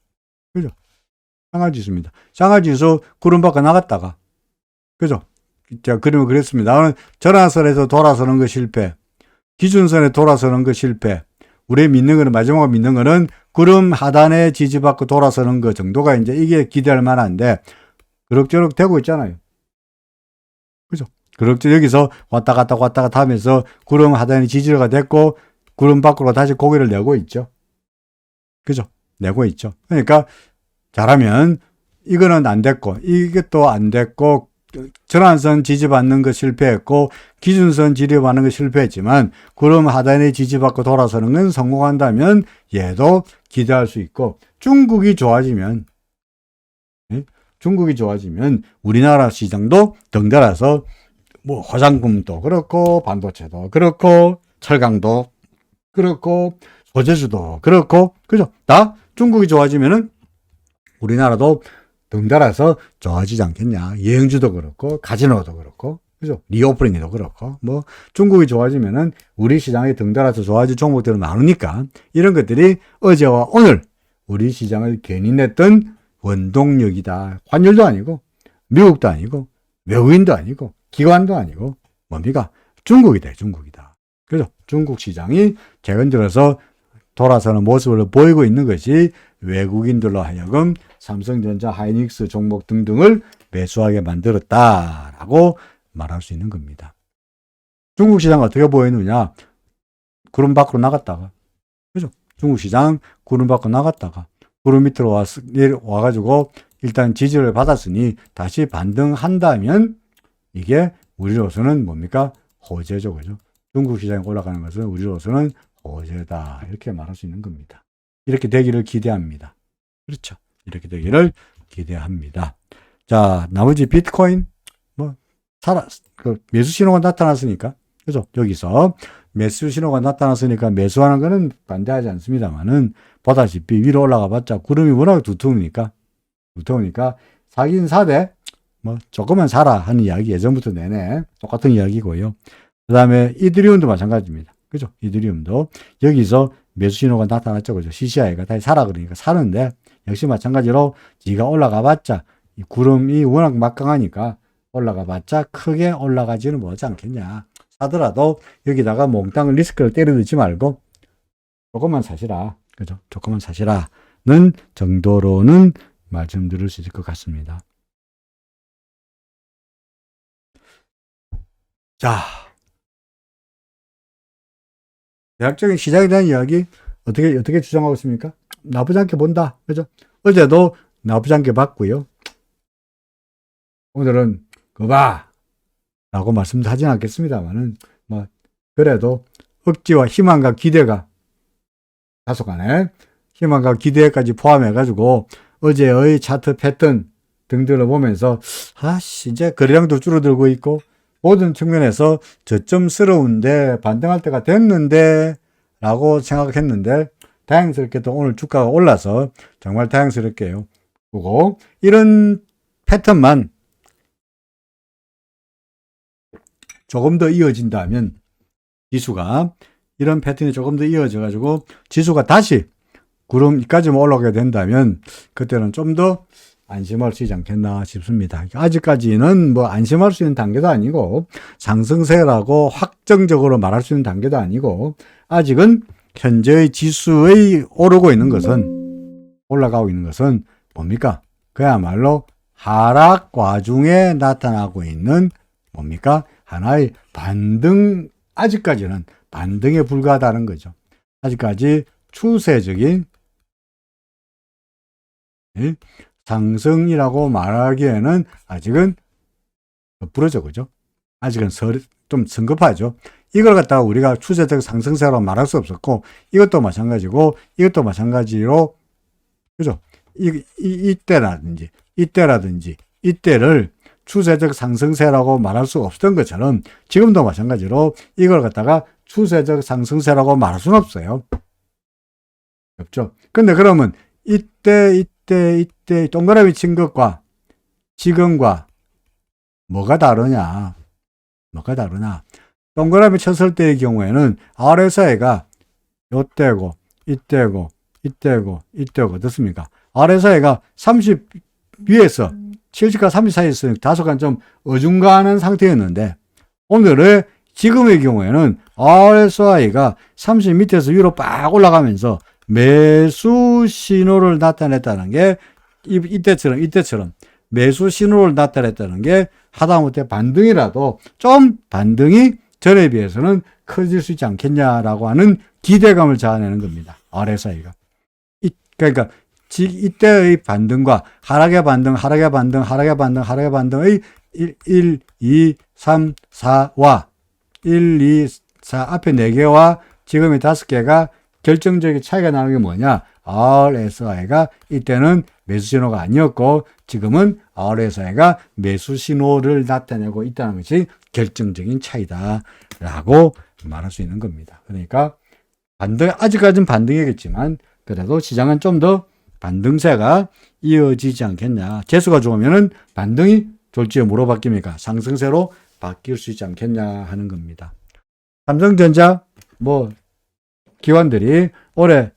그죠? 샹하이 지수입니다. 샹하이 지수 구름 밖에 나갔다가, 그죠? 제가 그림을 그렸습니다. 전환선에서 돌아서는 거 실패. 기준선에 돌아서는 거 실패. 우리 믿는 거는, 마지막으로 믿는 거는 구름 하단에 지지받고 돌아서는 거 정도가 이제 이게 기대할 만한데, 그럭저럭 되고 있잖아요. 그죠? 그렇죠. 여기서 왔다 갔다 하면서 구름 하단이 지지가 됐고 구름 밖으로 다시 고개를 내고 있죠. 그죠? 내고 있죠. 그러니까 잘하면 이거는 안 됐고 이것도 안 됐고 전환선 지지받는 거 실패했고 기준선 지지받는 거 실패했지만 구름 하단에 지지받고 돌아서는 건 성공한다면 얘도 기대할 수 있고 중국이 좋아지면 우리나라 시장도 덩달아서 뭐 화장품도 그렇고 반도체도 그렇고 철강도 그렇고 소재주도 그렇고 그죠? 다 중국이 좋아지면은 우리나라도 덩달아서 좋아지지 않겠냐? 여행주도 그렇고 카지노도 그렇고 그죠? 리오프닝도 그렇고 뭐 중국이 좋아지면은 우리 시장이 덩달아서 좋아질 종목들은 많으니까 이런 것들이 어제와 오늘 우리 시장을 견인했던 원동력이다. 환율도 아니고 미국도 아니고 외국인도 아니고 기관도 아니고 뭡니까? 중국이다. 그죠? 중국 시장이 최근 들어서 돌아서는 모습을 보이고 있는 것이 외국인들로 하여금 삼성전자, 하이닉스 종목 등등을 매수하게 만들었다라고 말할 수 있는 겁니다. 중국 시장 어떻게 보이느냐? 구름 밖으로 나갔다가 그죠? 중국 시장 구름 밖으로 나갔다가 구름 밑으로 와가지고 일단 지지를 받았으니 다시 반등한다면 이게 우리로서는 뭡니까? 호재죠. 그죠? 중국 시장에 올라가는 것은 우리로서는 호재다. 이렇게 말할 수 있는 겁니다. 이렇게 되기를 기대합니다. 그렇죠. 이렇게 되기를 기대합니다. 자, 나머지 비트코인, 매수 신호가 나타났으니까. 그죠? 여기서 매수 신호가 나타났으니까 매수하는 거는 반대하지 않습니다만은 보다시피 위로 올라가 봤자 구름이 워낙 두터우니까 사긴 사되 조금만 사라 하는 이야기 예전부터 내내 똑같은 이야기고요. 그 다음에 이더리움도 마찬가지입니다. 그죠? 이더리움도 여기서 매수 신호가 나타났죠. 그죠? CCI가 다시 사라 그러니까 사는데 역시 마찬가지로 지가 올라가 봤자 이 구름이 워낙 막강하니까 올라가 봤자 크게 올라가지는 못하지 않겠냐. 사더라도 여기다가 몽땅 리스크를 때려넣지 말고 조금만 사시라. 그죠? 조금만 사시라는 정도로는 말씀드릴 수 있을 것 같습니다. 자, 대략적인 시장에 대한 이야기 어떻게 주장하고 있습니까? 나쁘지 않게 본다. 그죠? 어제도 나쁘지 않게 봤고요. 오늘은 그봐 라고 말씀하지는 않겠습니다만은 그래도 억지와 희망과 기대가 다소간에 희망과 기대까지 포함해가지고 어제의 차트 패턴 등등을 보면서 이제 거래량도 줄어들고 있고 모든 측면에서 저점스러운데 반등할 때가 됐는데 라고 생각했는데 다행스럽게도 오늘 주가가 올라서 정말 다행스럽게요. 그리고 이런 패턴만 조금 더 이어진다면 지수가 이런 패턴이 조금 더 이어져 가지고 지수가 다시 구름까지만 올라가게 된다면 그때는 좀 더 안심할 수 있지 않겠나 싶습니다. 아직까지는 뭐 안심할 수 있는 단계도 아니고 상승세라고 확정적으로 말할 수 있는 단계도 아니고 아직은 현재의 지수의 오르고 있는 것은 올라가고 있는 것은 뭡니까? 그야말로 하락 와중에 나타나고 있는 뭡니까? 하나의 반등, 아직까지는 반등에 불과하다는 거죠. 아직까지 추세적인 상승이라고 말하기에는 아직은 부러져, 그죠? 아직은 좀 성급하죠. 이걸 갖다가 우리가 추세적 상승세라고 말할 수 없었고, 이것도 마찬가지고, 이것도 마찬가지로, 그죠? 이때라든지, 이때를 추세적 상승세라고 말할 수 없었던 것처럼, 지금도 마찬가지로 이걸 갖다가 추세적 상승세라고 말할 수는 없어요. 없죠. 근데 그러면 이때 동그라미 친 것과 지금과 뭐가 다르냐? 동그라미 쳤을 때의 경우에는 RSI가 요때고 이때고 어떻습니까? RSI가 30 위에서 70과 30 사이에 있으니까 다소간 좀 어중간한 상태였는데 오늘의 지금의 경우에는 RSI가 30 밑에서 위로 빡 올라가면서 매수 신호를 나타냈다는 게 이때처럼 매수 신호를 나타냈다는 게 하다못해 반등이라도 좀 반등이 전에 비해서는 커질 수 있지 않겠냐라고 하는 기대감을 자아내는 겁니다. RSI가. 그러니까 이때의 반등과 하락의 반등의 1, 2, 3, 4와 1, 2, 4 앞에 4개와 지금의 5개가 결정적인 차이가 나는 게 뭐냐? RSI가 이때는 매수 신호가 아니었고 지금은 RSI가 매수 신호를 나타내고 있다는 것이 결정적인 차이다라고 말할 수 있는 겁니다. 그러니까 아직까지는 반등이겠지만 그래도 시장은 좀 더 반등세가 이어지지 않겠냐. 재수가 좋으면은 반등이 졸지에 뭐로 바뀝니까? 상승세로 바뀔 수 있지 않겠냐 하는 겁니다. 삼성전자 기관들이 올해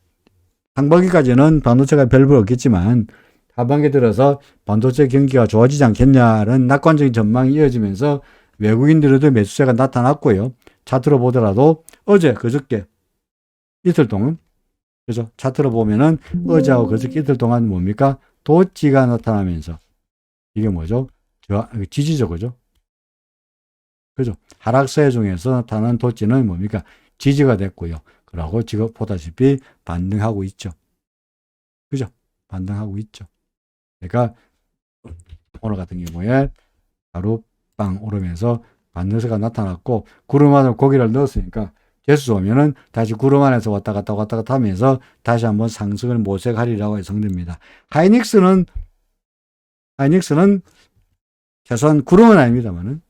상반기까지는 반도체가 별로 없겠지만 하반기 들어서 반도체 경기가 좋아지지 않겠냐는 낙관적인 전망이 이어지면서 외국인들에도 매수세가 나타났고요. 차트로 보더라도 어제 그저께 이틀 동안 그죠? 차트로 보면은 어제하고 그저께 이틀 동안 뭡니까? 도지가 나타나면서 이게 뭐죠? 지지죠, 그죠? 그죠? 하락세 중에서 나타나는 도지는 뭡니까? 지지가 됐고요. 그러고 지금 보다시피 반등하고 있죠. 그죠? 반등하고 있죠. 그러니까 오늘 같은 경우에 하루 빵 오르면서 반등세가 나타났고 구름 안에 고기를 넣었으니까 재수 오면은 다시 구름 안에서 왔다 갔다 하면서 다시 한번 상승을 모색하리라고 예상됩니다. 하이닉스는 최소한 구름은 아닙니다만은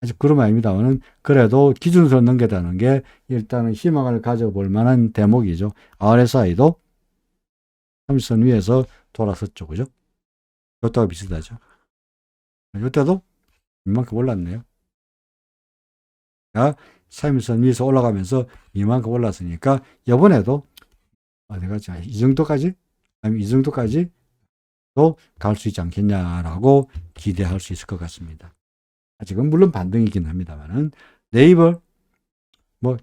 아직 구름은 아닙니다만은 그래도 기준선을 넘겼다는 게 일단은 희망을 가져볼 만한 대목이죠. RSI도 30선 위에서 돌아섰죠. 그죠? 이때와 비슷하죠. 이때도 이만큼 올랐네요. 30선 위에서 올라가면서 이만큼 올랐으니까 이번에도 어디까지 이 정도까지 아니면 이 정도까지 또 갈 수 있지 않겠냐라고 기대할 수 있을 것 같습니다. 아직은 물론 반등이긴 합니다만은 네이버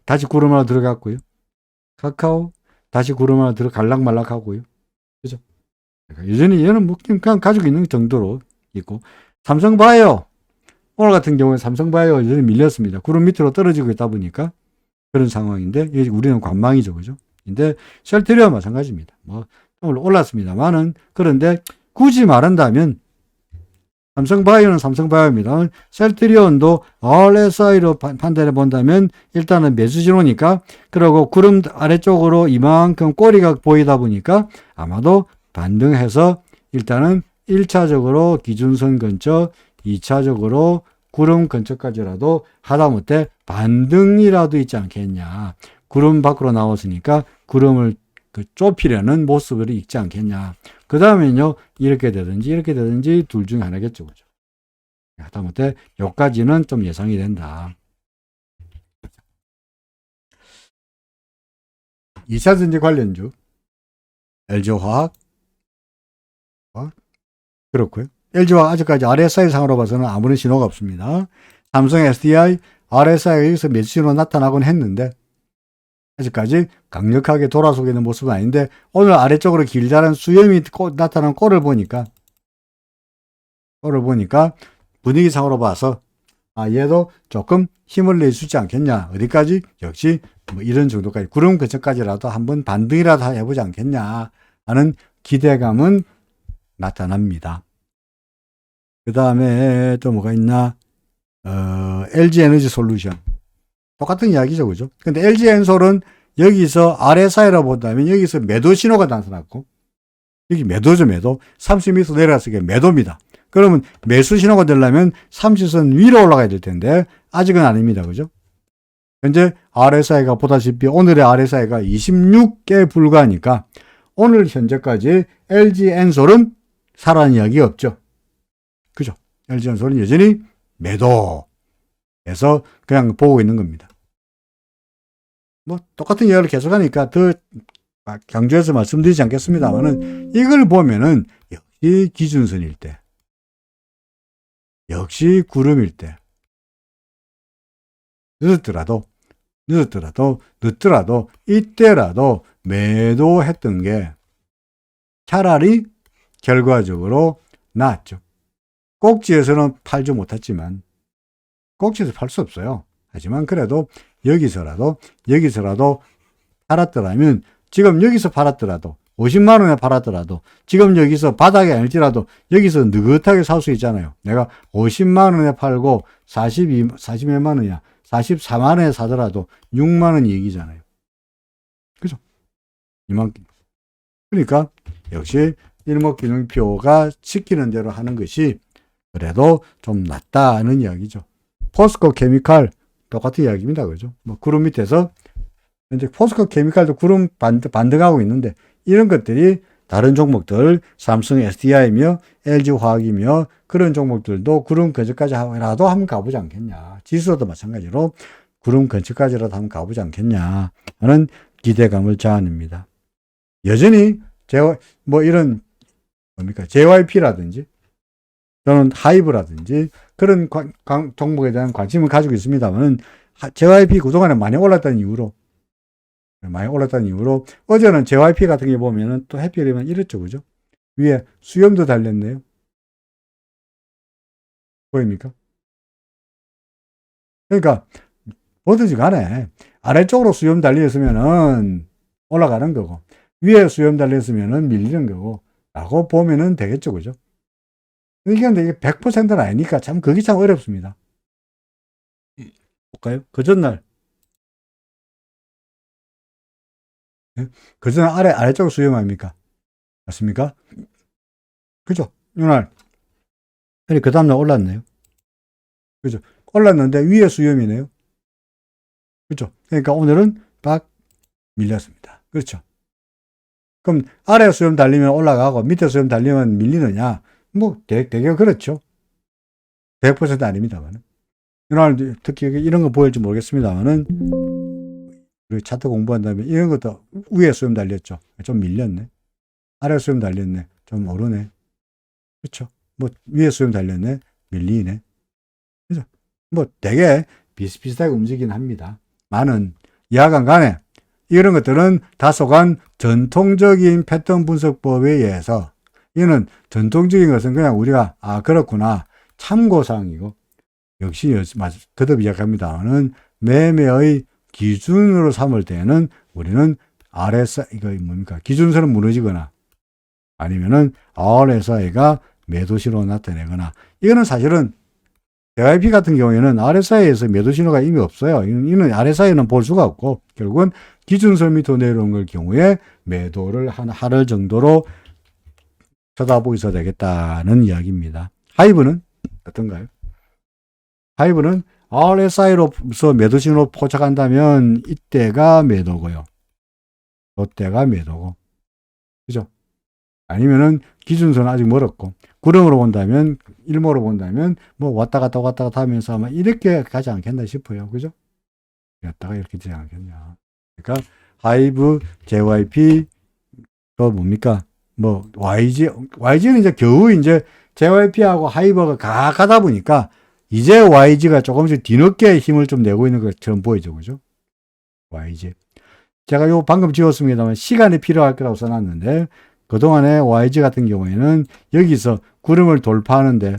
다시 구름 하나 들어갔고요. 카카오 다시 구름 하나 갈락말락하고요. 그죠? 여전히 얘는 그냥 가지고 있는 정도로 있고 삼성바이오 오늘 같은 경우에 삼성바이오 여전히 밀렸습니다. 구름 밑으로 떨어지고 있다 보니까 그런 상황인데 우리는 관망이죠, 그죠? 근데 셀트리온 마찬가지입니다. 오늘 올랐습니다만은 그런데 굳이 말한다면 삼성바이오는 삼성바이오입니다. 셀트리온도 RSI로 판단해 본다면 일단은 매수 신호니까 그리고 구름 아래쪽으로 이만큼 꼬리가 보이다 보니까 아마도 반등해서 일단은 1차적으로 기준선 근처 2차적으로 구름 근처까지라도 하다못해 반등이라도 있지 않겠냐. 구름 밖으로 나왔으니까 구름을 좁히려는 모습을 있지 않겠냐. 그 다음에는요, 이렇게 되든지 둘 중에 하나겠죠. 그죠? 하다못해 여기까지는 좀 예상이 된다. 2차전지 관련주, LG화학, 그렇고요. LG화학 아직까지 RSI 상으로 봐서는 아무런 신호가 없습니다. 삼성 SDI, RSI가 여기서 매수 신호 나타나곤 했는데 아직까지 강력하게 돌아서고 있는 모습은 아닌데 오늘 아래쪽으로 길다란 수염이 나타난 꼴을 보니까 분위기상으로 봐서 얘도 조금 힘을 낼 수 있지 않겠냐. 어디까지? 역시 뭐 이런 정도까지 구름 근처까지라도 한번 반등이라도 해보지 않겠냐 하는 기대감은 나타납니다. 그 다음에 또 뭐가 있나? LG에너지 솔루션. 똑같은 이야기죠. 그죠? 근데 LG엔솔은 여기서 RSI라고 본다면 여기서 매도 신호가 나타났고, 여기 매도죠, 매도. 30m 내려가서 이게 매도입니다. 그러면 매수 신호가 되려면 30선 위로 올라가야 될 텐데, 아직은 아닙니다. 그죠? 현재 RSI가 보다시피 오늘의 RSI가 26개에 불과하니까, 오늘 현재까지 LG엔솔은 살아난 이야기 없죠. 그죠? LG엔솔은 여전히 매도에서 그냥 보고 있는 겁니다. 뭐 똑같은 이야기를 계속하니까 더 강조해서 말씀드리지 않겠습니다만은 이걸 보면은 역시 기준선일 때, 역시 구름일 때, 늦더라도 이때라도 매도했던 게 차라리 결과적으로 나았죠. 꼭지에서는 팔지 못했지만 꼭지에서 팔 수 없어요. 하지만 그래도 여기서라도 팔았더라면, 지금 여기서 팔았더라도 50만 원에 팔았더라도 지금 여기서 바닥이 아닐지라도 여기서 느긋하게 살 수 있잖아요. 내가 50만 원에 팔고 40몇 만 원이야. 44만 원에 사더라도 6만 원 이익이잖아요. 그죠? 이만큼. 그러니까 역시 일목균형표가 시키는 대로 하는 것이 그래도 좀 낫다는 이야기죠. 포스코 케미칼 똑같은 이야기입니다. 그죠? 뭐 구름 밑에서 현재 포스코 케미칼도 구름 반등하고 있는데 이런 것들이 다른 종목들 삼성 SDI며 LG화학이며 그런 종목들도 구름 근처까지라도 한번 가보지 않겠냐. 지수도 마찬가지로 구름 근처까지라도 한번 가보지 않겠냐 하는 기대감을 자아냅니다. 여전히 뭐 이런 뭡니까 JYP라든지 저는 하이브라든지 그런 종목에 대한 관심을 가지고 있습니다만 JYP 그동안에 많이 올랐다는 이유로 어제는 JYP 같은 게 보면은 또 해피리만 이랬죠. 그죠? 위에 수염도 달렸네요. 보입니까? 그러니까 뭐든지 간에 아래쪽으로 수염 달렸으면은 올라가는 거고 위에 수염 달렸으면은 밀리는 거고 라고 보면은 되겠죠. 그죠? 이게 100%는 아니니까 참 그게 참 어렵습니다. 볼까요? 그 전날 그 전날 아래쪽 수염 아닙니까? 맞습니까? 그죠? 이날 그 다음날 올랐네요. 그죠? 올랐는데 위에 수염이네요. 그죠? 그러니까 오늘은 딱 밀렸습니다. 그렇죠? 그럼 아래 수염 달리면 올라가고 밑에 수염 달리면 밀리느냐? 뭐 되게 그렇죠. 100% 아닙니다만. 이날 특히 이런 거 보일지 모르겠습니다만은 차트 공부한다면 이런 것도 위에 수염 달렸죠. 좀 밀렸네. 아래 수염 달렸네. 좀 오르네. 그렇죠? 뭐 위에 수염 달렸네. 밀리네. 그죠? 뭐 되게 비슷비슷하게 움직이긴 합니다. 많은 야간 간에 이런 것들은 다소간 전통적인 패턴 분석법에 의해서 이는 전통적인 것은 그냥 우리가 그렇구나 참고사항이고 역시 거듭 이야기합니다만은 매매의 기준으로 삼을 때는 우리는 RSI 이거 뭡니까 기준선은 무너지거나 아니면은 RSI가 매도신호 나타내거나 이거는 사실은 JYP 같은 경우에는 RSI에서 매도신호가 이미 없어요. 이는 RSI는 볼 수가 없고 결국은 기준선 밑으로 내려온 걸 경우에 매도를 하루 정도로 쳐다보고 있어야 되겠다는 이야기입니다. 하이브는 어떤가요? 하이브는 RSI로서 매도신호로 포착한다면 이때가 매도고요. 이때가 매도고. 그죠? 아니면은 기준선 아직 멀었고 구름으로 본다면 일모로 본다면 뭐 왔다 갔다 하면서 아마 이렇게 가지 않겠나 싶어요. 그죠? 갔다가 이렇게 되지 않겠냐. 그러니까 하이브, JYP, 또 뭡니까? 뭐, YG는 이제 겨우 이제 JYP하고 하이버가 가다 보니까 이제 YG가 조금씩 뒤늦게 힘을 좀 내고 있는 것처럼 보이죠. 그죠? YG. 제가 요 방금 지웠습니다만 시간이 필요할 거라고 써놨는데 그동안에 YG 같은 경우에는 여기서 구름을 돌파하는데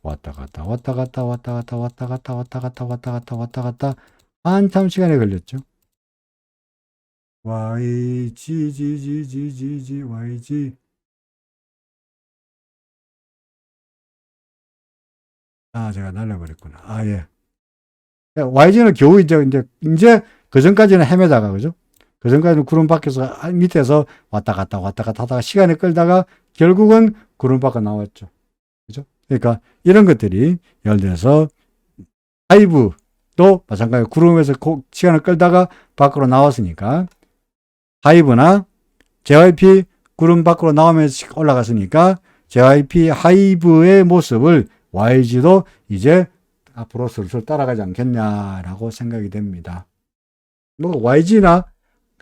왔다 갔다 한참 시간이 걸렸죠. YG. 아, 제가 날려버렸구나. 아, 예. YG는 겨우 이제 그 전까지는 헤매다가, 그죠? 그 전까지는 구름 밖에서, 밑에서 왔다 갔다 하다가 시간이 끌다가 결국은 구름 밖에 나왔죠. 그죠? 그러니까 이런 것들이 예를 들어서 하이브도 마찬가지로 구름에서 시간을 끌다가 밖으로 나왔으니까 하이브나 JYP 구름 밖으로 나오면서 올라갔으니까 JYP 하이브의 모습을 YG도 이제 앞으로 슬슬 따라가지 않겠냐라고 생각이 됩니다. 뭐 YG나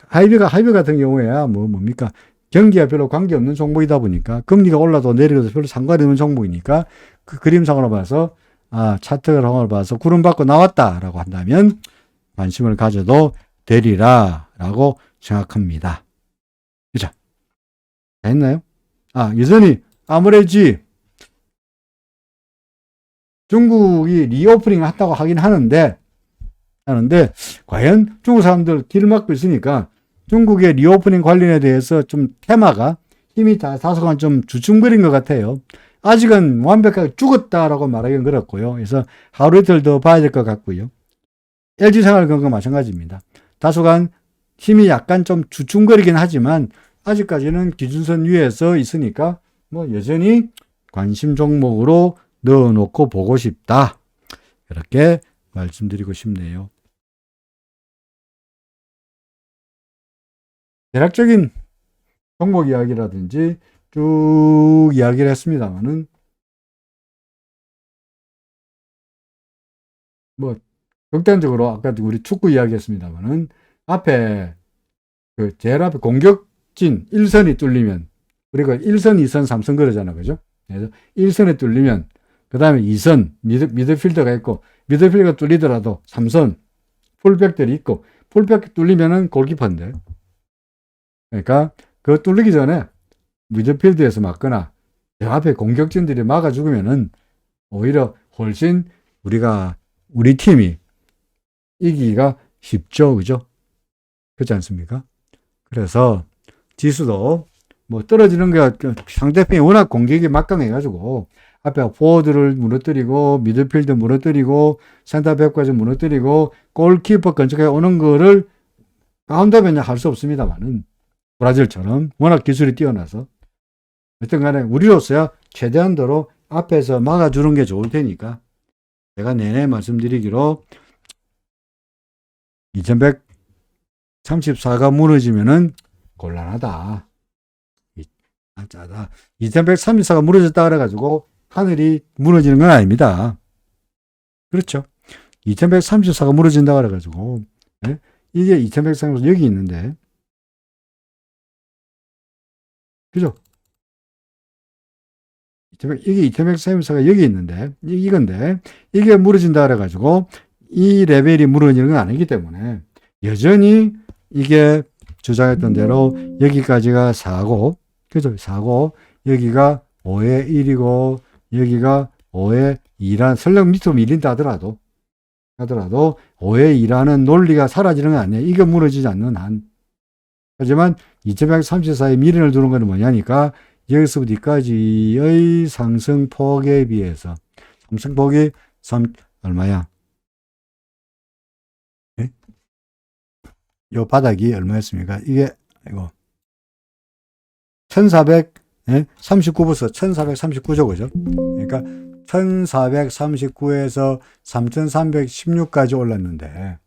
하이브 같은 경우에야 뭡니까? 경기와 별로 관계없는 종목이다 보니까 금리가 올라도 내려도 별로 상관이 없는 종목이니까 그 그림상으로 봐서 차트상으로 봐서 구름 밖으로 나왔다라고 한다면 관심을 가져도 되리라라고 생각합니다. 그죠? 다 했나요? 여전히 아무래지 중국이 리오프닝을 했다고 하긴 하는데 과연 중국 사람들 길을 막고 있으니까 중국의 리오프닝 관련에 대해서 좀 테마가 힘이 다소간 좀 주춤거린 것 같아요. 아직은 완벽하게 죽었다라고 말하기는 그렇고요. 그래서 하루 이틀 더 봐야 될 것 같고요. LG생활건강 마찬가지입니다. 다소간 힘이 약간 좀 주춤거리긴 하지만 아직까지는 기준선 위에서 있으니까 뭐 여전히 관심 종목으로 넣어놓고 보고 싶다. 이렇게 말씀드리고 싶네요. 대략적인 종목 이야기라든지 쭉 이야기를 했습니다만은 뭐 극단적으로 아까 우리 축구 이야기했습니다만은 앞에 제일 앞에 공격진 1선이 뚫리면 우리가 1선, 2선, 3선 그러잖아. 그죠? 그래서 1선에 뚫리면 그 다음에 2선 미드필더가 있고 미드필더가 뚫리더라도 3선 풀백들이 있고 풀백 뚫리면은 골키퍼인데 그러니까 그 뚫리기 전에 미드필드에서 맞거나 앞에 공격진들이 막아 죽으면은 오히려 훨씬 우리 팀이 이기기가 쉽죠. 그죠? 그렇지 않습니까? 그래서 지수도 뭐 떨어지는 게 상대편이 워낙 공격이 막강해가지고 앞에 포워드를 무너뜨리고 미드필드 무너뜨리고 센터백까지 무너뜨리고 골키퍼 근처에 오는 거를 가운데면 할 수 없습니다만은 브라질처럼 워낙 기술이 뛰어나서 어떤 간에 우리로서야 최대한도로 앞에서 막아주는 게 좋을 테니까 제가 내내 말씀드리기로 2134가 무너지면은 곤란하다. 2134가 무너졌다 그래가지고 하늘이 무너지는 건 아닙니다. 그렇죠. 2134가 무너진다 그래가지고 네? 이게 2134 여기 있는데 그죠? 이게 2134가 여기 있는데 이건데 이게 무너진다 그래가지고 이 레벨이 무너지는 건 아니기 때문에 여전히 이게 주장했던 대로 여기까지가 4고 그죠? 4고 여기가 5의 1이고 여기가 5의 2란 설령 밑으로 밀린다 하더라도 5의 2라는 논리가 사라지는 건 아니에요. 이게 무너지지 않는 한. 하지만 2134에 미련을 두는 건 뭐냐니까 여기서부터 여기까지의 상승폭에 비해서 상승폭이 얼마야? 네? 요 바닥이 얼마였습니까? 이게 이거 1439부터 1439죠. 그죠? 그러니까 1439에서 3316까지 올랐는데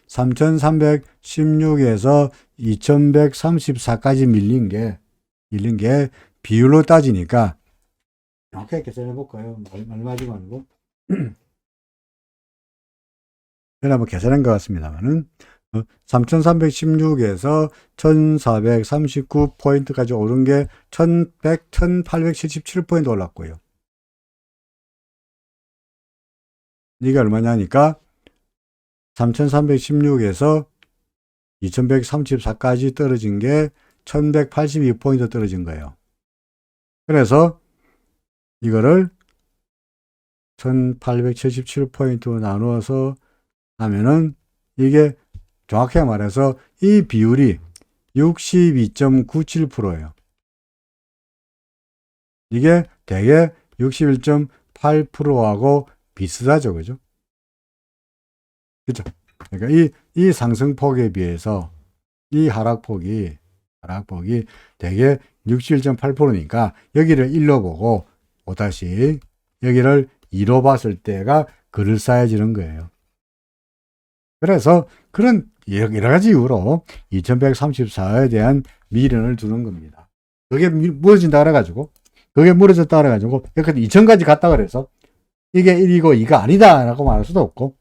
3316에서 2134까지 밀린 게 비율로 따지니까 이렇게 계산해 볼까요? 얼마 지고 하는 거? 제가 한번 계산한 것 같습니다만은 3316에서 1439포인트까지 오른 게 1877포인트 올랐고요. 이게 얼마냐니까 3316에서 2134까지 떨어진 게 1182포인트 떨어진 거예요. 그래서 이거를 1877포인트 나누어서 하면은 이게 정확하게 말해서 이 비율이 62.97%예요. 이게 대개 61.8%하고 비슷하죠. 그죠? 그죠? 그러니까 이 상승폭에 비해서 이 하락폭이 대개 61.8%니까 여기를 1로 보고 또다시 여기를 2로 봤을 때가 그럴싸해지는 거예요. 그래서 그런 여러 가지 이유로 2134에 대한 미련을 두는 겁니다. 그게 무너진다 그래가지고, 그게 무너졌다 그래가지고, 여기까지 2000까지 갔다 그래서, 이게 1이고 2가 아니다 라고 말할 수도 없고,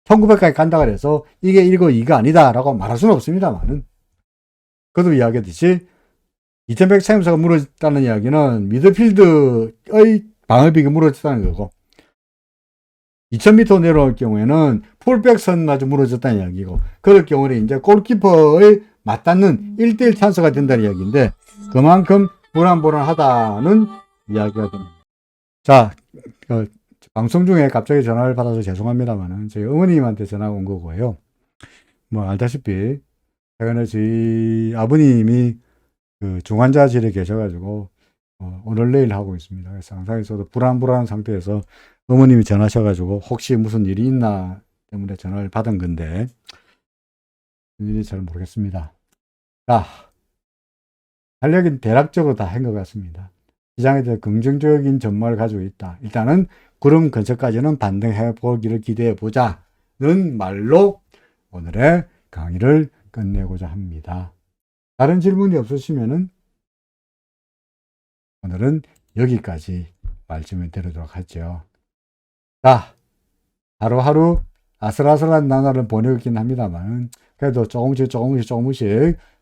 1900까지 간다 그래서, 이게 1이고 2가 아니다 라고 말할 수는 없습니다만은, 그도 이야기했듯이, 2100 차임사가 무너졌다는 이야기는 미드필드의 방어비가 무너졌다는 거고, 2000m 내려올 경우에는 풀백선마저 무너졌다는 이야기고, 그럴 경우는 이제 골키퍼의 맞닿는 1대1 찬스가 된다는 이야기인데, 그만큼 불안불안하다는 이야기가 됩니다. 자, 방송 중에 갑자기 전화를 받아서 죄송합니다만은, 저희 어머님한테 전화가 온 거고요. 뭐, 알다시피, 최근에 저희 아버님이 그 중환자실에 계셔가지고, 오늘 내일 하고 있습니다. 그래서 항상 저도 불안불안한 상태에서 어머님이 전화하셔가지고 혹시 무슨 일이 있나 때문에 전화를 받은 건데 무슨 일인지 잘 모르겠습니다. 자, 할 얘기는 대략적으로 다 한 것 같습니다. 시장에 대해 긍정적인 전망을 가지고 있다. 일단은 구름 근처까지는 반등해 보기를 기대해 보자는 말로 오늘의 강의를 끝내고자 합니다. 다른 질문이 없으시면은 오늘은 여기까지 말씀을 드리도록 하죠. 자, 하루하루 아슬아슬한 나날을 보내고 있긴 합니다만, 그래도 조금씩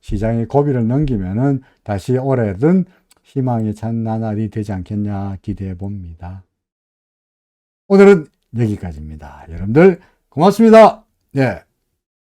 시장의 고비를 넘기면은 다시 올해는 희망이 찬 나날이 되지 않겠냐 기대해 봅니다. 오늘은 여기까지입니다. 여러분들 고맙습니다. 예.